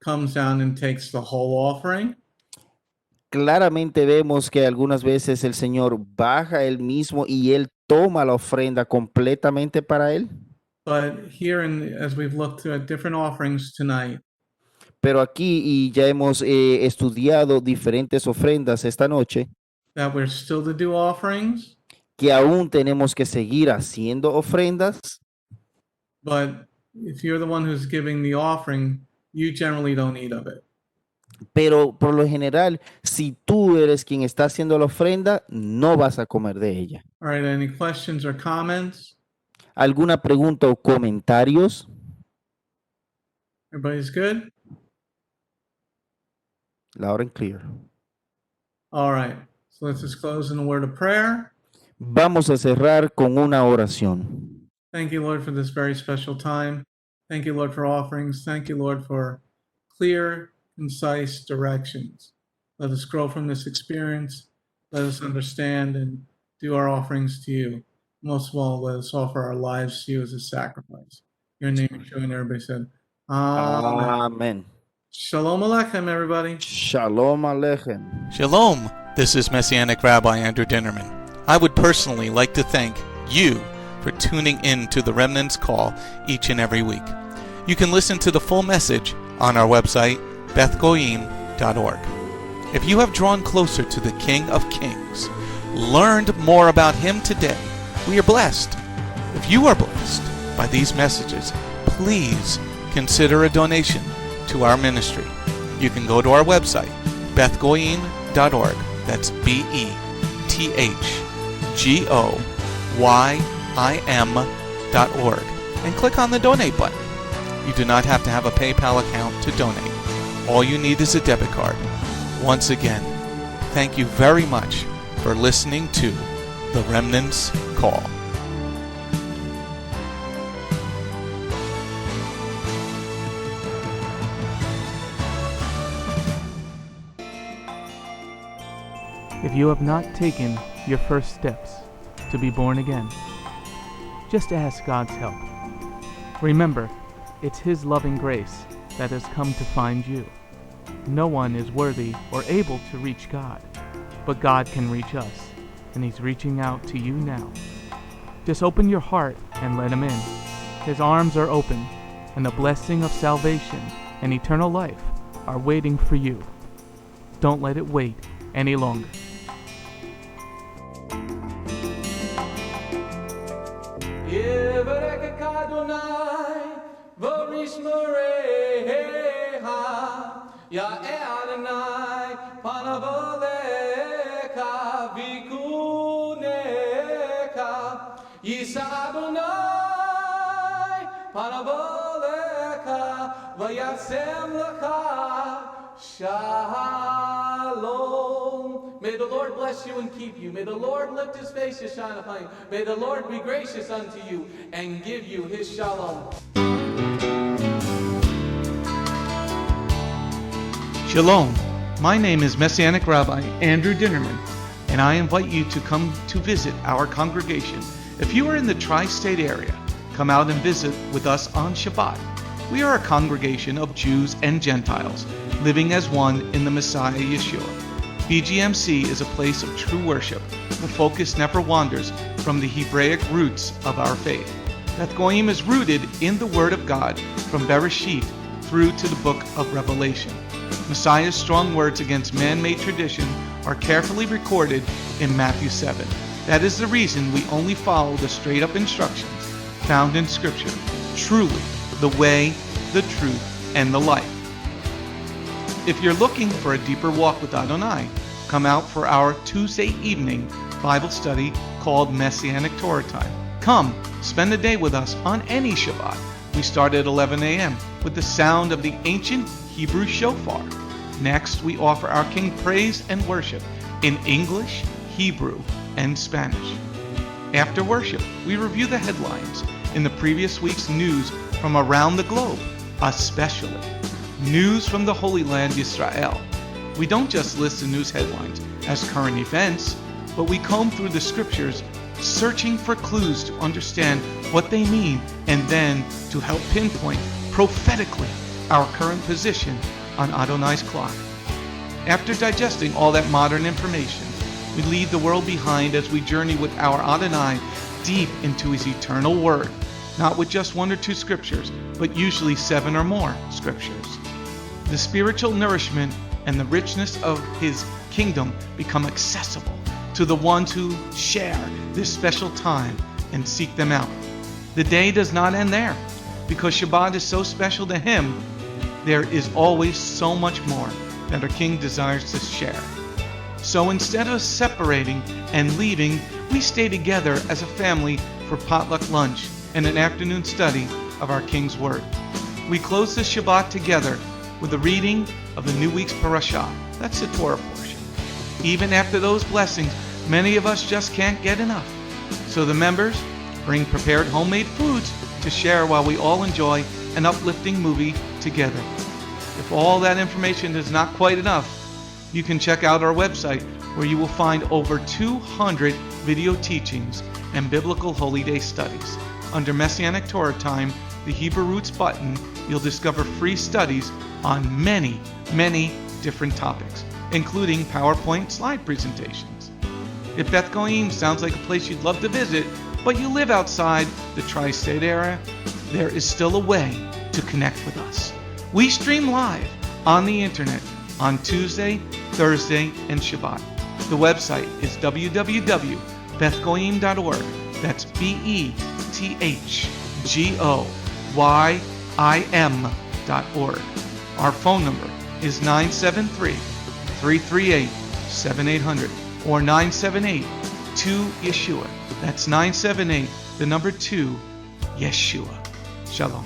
comes down and takes the whole offering.
Claramente vemos que algunas veces el Señor baja él mismo y él toma la ofrenda completamente para él.
But here, as we've looked at different offerings tonight,
Pero aquí, y ya hemos estudiado diferentes ofrendas esta noche,
that we're still to do offerings,
que aún tenemos que seguir haciendo ofrendas,
but if you're the one who's giving the offering, you generally don't eat of it.
pero por lo general, si tú eres quien está haciendo la ofrenda, no vas a comer de ella.
All right, any questions or comments?
¿Alguna pregunta o comentarios?
Everybody's good?
Loud and clear.
All right, so let's just close in a word of prayer.
Vamos a cerrar con una oración.
Thank you, Lord, for this very special time. Thank you, Lord, for offerings. Thank you, Lord, for clear, concise directions. Let us grow from this experience. Let us understand and do our offerings to you. Most of all, let us offer our lives to you as a sacrifice. Your name, Yeshua, and everybody said, Amen.
Amén.
Shalom Aleichem, everybody.
Shalom Aleichem.
Shalom, this is Messianic Rabbi Andrew Dinnerman. I would personally like to thank you for tuning in to the Remnant's Call each and every week. You can listen to the full message on our website, bethgoyim.org. If you have drawn closer to the King of Kings, learned more about Him today, we are blessed. If you are blessed by these messages, please consider a donation to our ministry. You can go to our website, bethgoyim.org. That's BETHGOYIM.org, and click on the donate button. You do not have to have a PayPal account to donate. All you need is a debit card. Once again, thank you very much for listening to The Remnant's Call.
If you have not taken your first steps to be born again, just ask God's help. Remember, it's His loving grace that has come to find you. No one is worthy or able to reach God, but God can reach us, and He's reaching out to you now. Just open your heart and let Him in. His arms are open, and the blessing of salvation and eternal life are waiting for you. Don't let it wait any longer.
Ya Adonai, panavoleka, vikuneka, Yisa Adonai, panavoleka, vayasem laka, shalom. May the Lord bless you and keep you. May the Lord lift His face to shine upon you. May the Lord be gracious unto you and give you His shalom.
Shalom. My name is Messianic Rabbi Andrew Dinnerman, and I invite you to come to visit our congregation. If you are in the tri-state area, come out and visit with us on Shabbat. We are a congregation of Jews and Gentiles, living as one in the Messiah Yeshua. BGMC is a place of true worship. The focus never wanders from the Hebraic roots of our faith. Beth Goyim is rooted in the Word of God from Bereshit through to the book of Revelation. Messiah's strong words against man-made tradition are carefully recorded in Matthew 7.
That is the reason we only follow the straight-up instructions found in Scripture, truly the way, the truth, and the life. If you're looking for a deeper walk with Adonai, come out for our Tuesday evening Bible study called Messianic Torah Time. Come, spend a day with us on any Shabbat. We start at 11 a.m. with the sound of the ancient Hebrew shofar. Next, we offer our King praise and worship in English, Hebrew, and Spanish. After worship, we review the headlines in the previous week's news from around the globe, especially news from the Holy Land, Israel. We don't just list the news headlines as current events, but we comb through the scriptures, searching for clues to understand what they mean and then to help pinpoint prophetically our current position on Adonai's clock. After digesting all that modern information, we leave the world behind as we journey with our Adonai deep into his eternal word, not with just 1 or 2 scriptures, but usually 7 or more scriptures. The spiritual nourishment and the richness of his kingdom become accessible to the ones who share this special time and seek them out. The day does not end there. Because Shabbat is so special to him, there is always so much more that our King desires to share. So instead of separating and leaving, we stay together as a family for potluck lunch and an afternoon study of our King's Word. We close the Shabbat together with a reading of the new week's parashah. That's the Torah portion. Even after those blessings, many of us just can't get enough. So the members bring prepared homemade foods to share while we all enjoy an uplifting movie together. If all that information is not quite enough, you can check out our website where you will find over 200 video teachings and biblical holy day studies. Under Messianic Torah Time, the Hebrew Roots button, you'll discover free studies on many different topics, including PowerPoint slide presentations. If Beth Goyim sounds like a place you'd love to visit, but you live outside the tri-state area, there is still a way to connect with us. We stream live on the internet on Tuesday, Thursday, and Shabbat. The website is www.bethgoyim.org. That's BETHGOYIM.org. Our phone number is 973-338-7800 or 978-2-YESHUA. That's 978, the number 2, Yeshua. Shalom.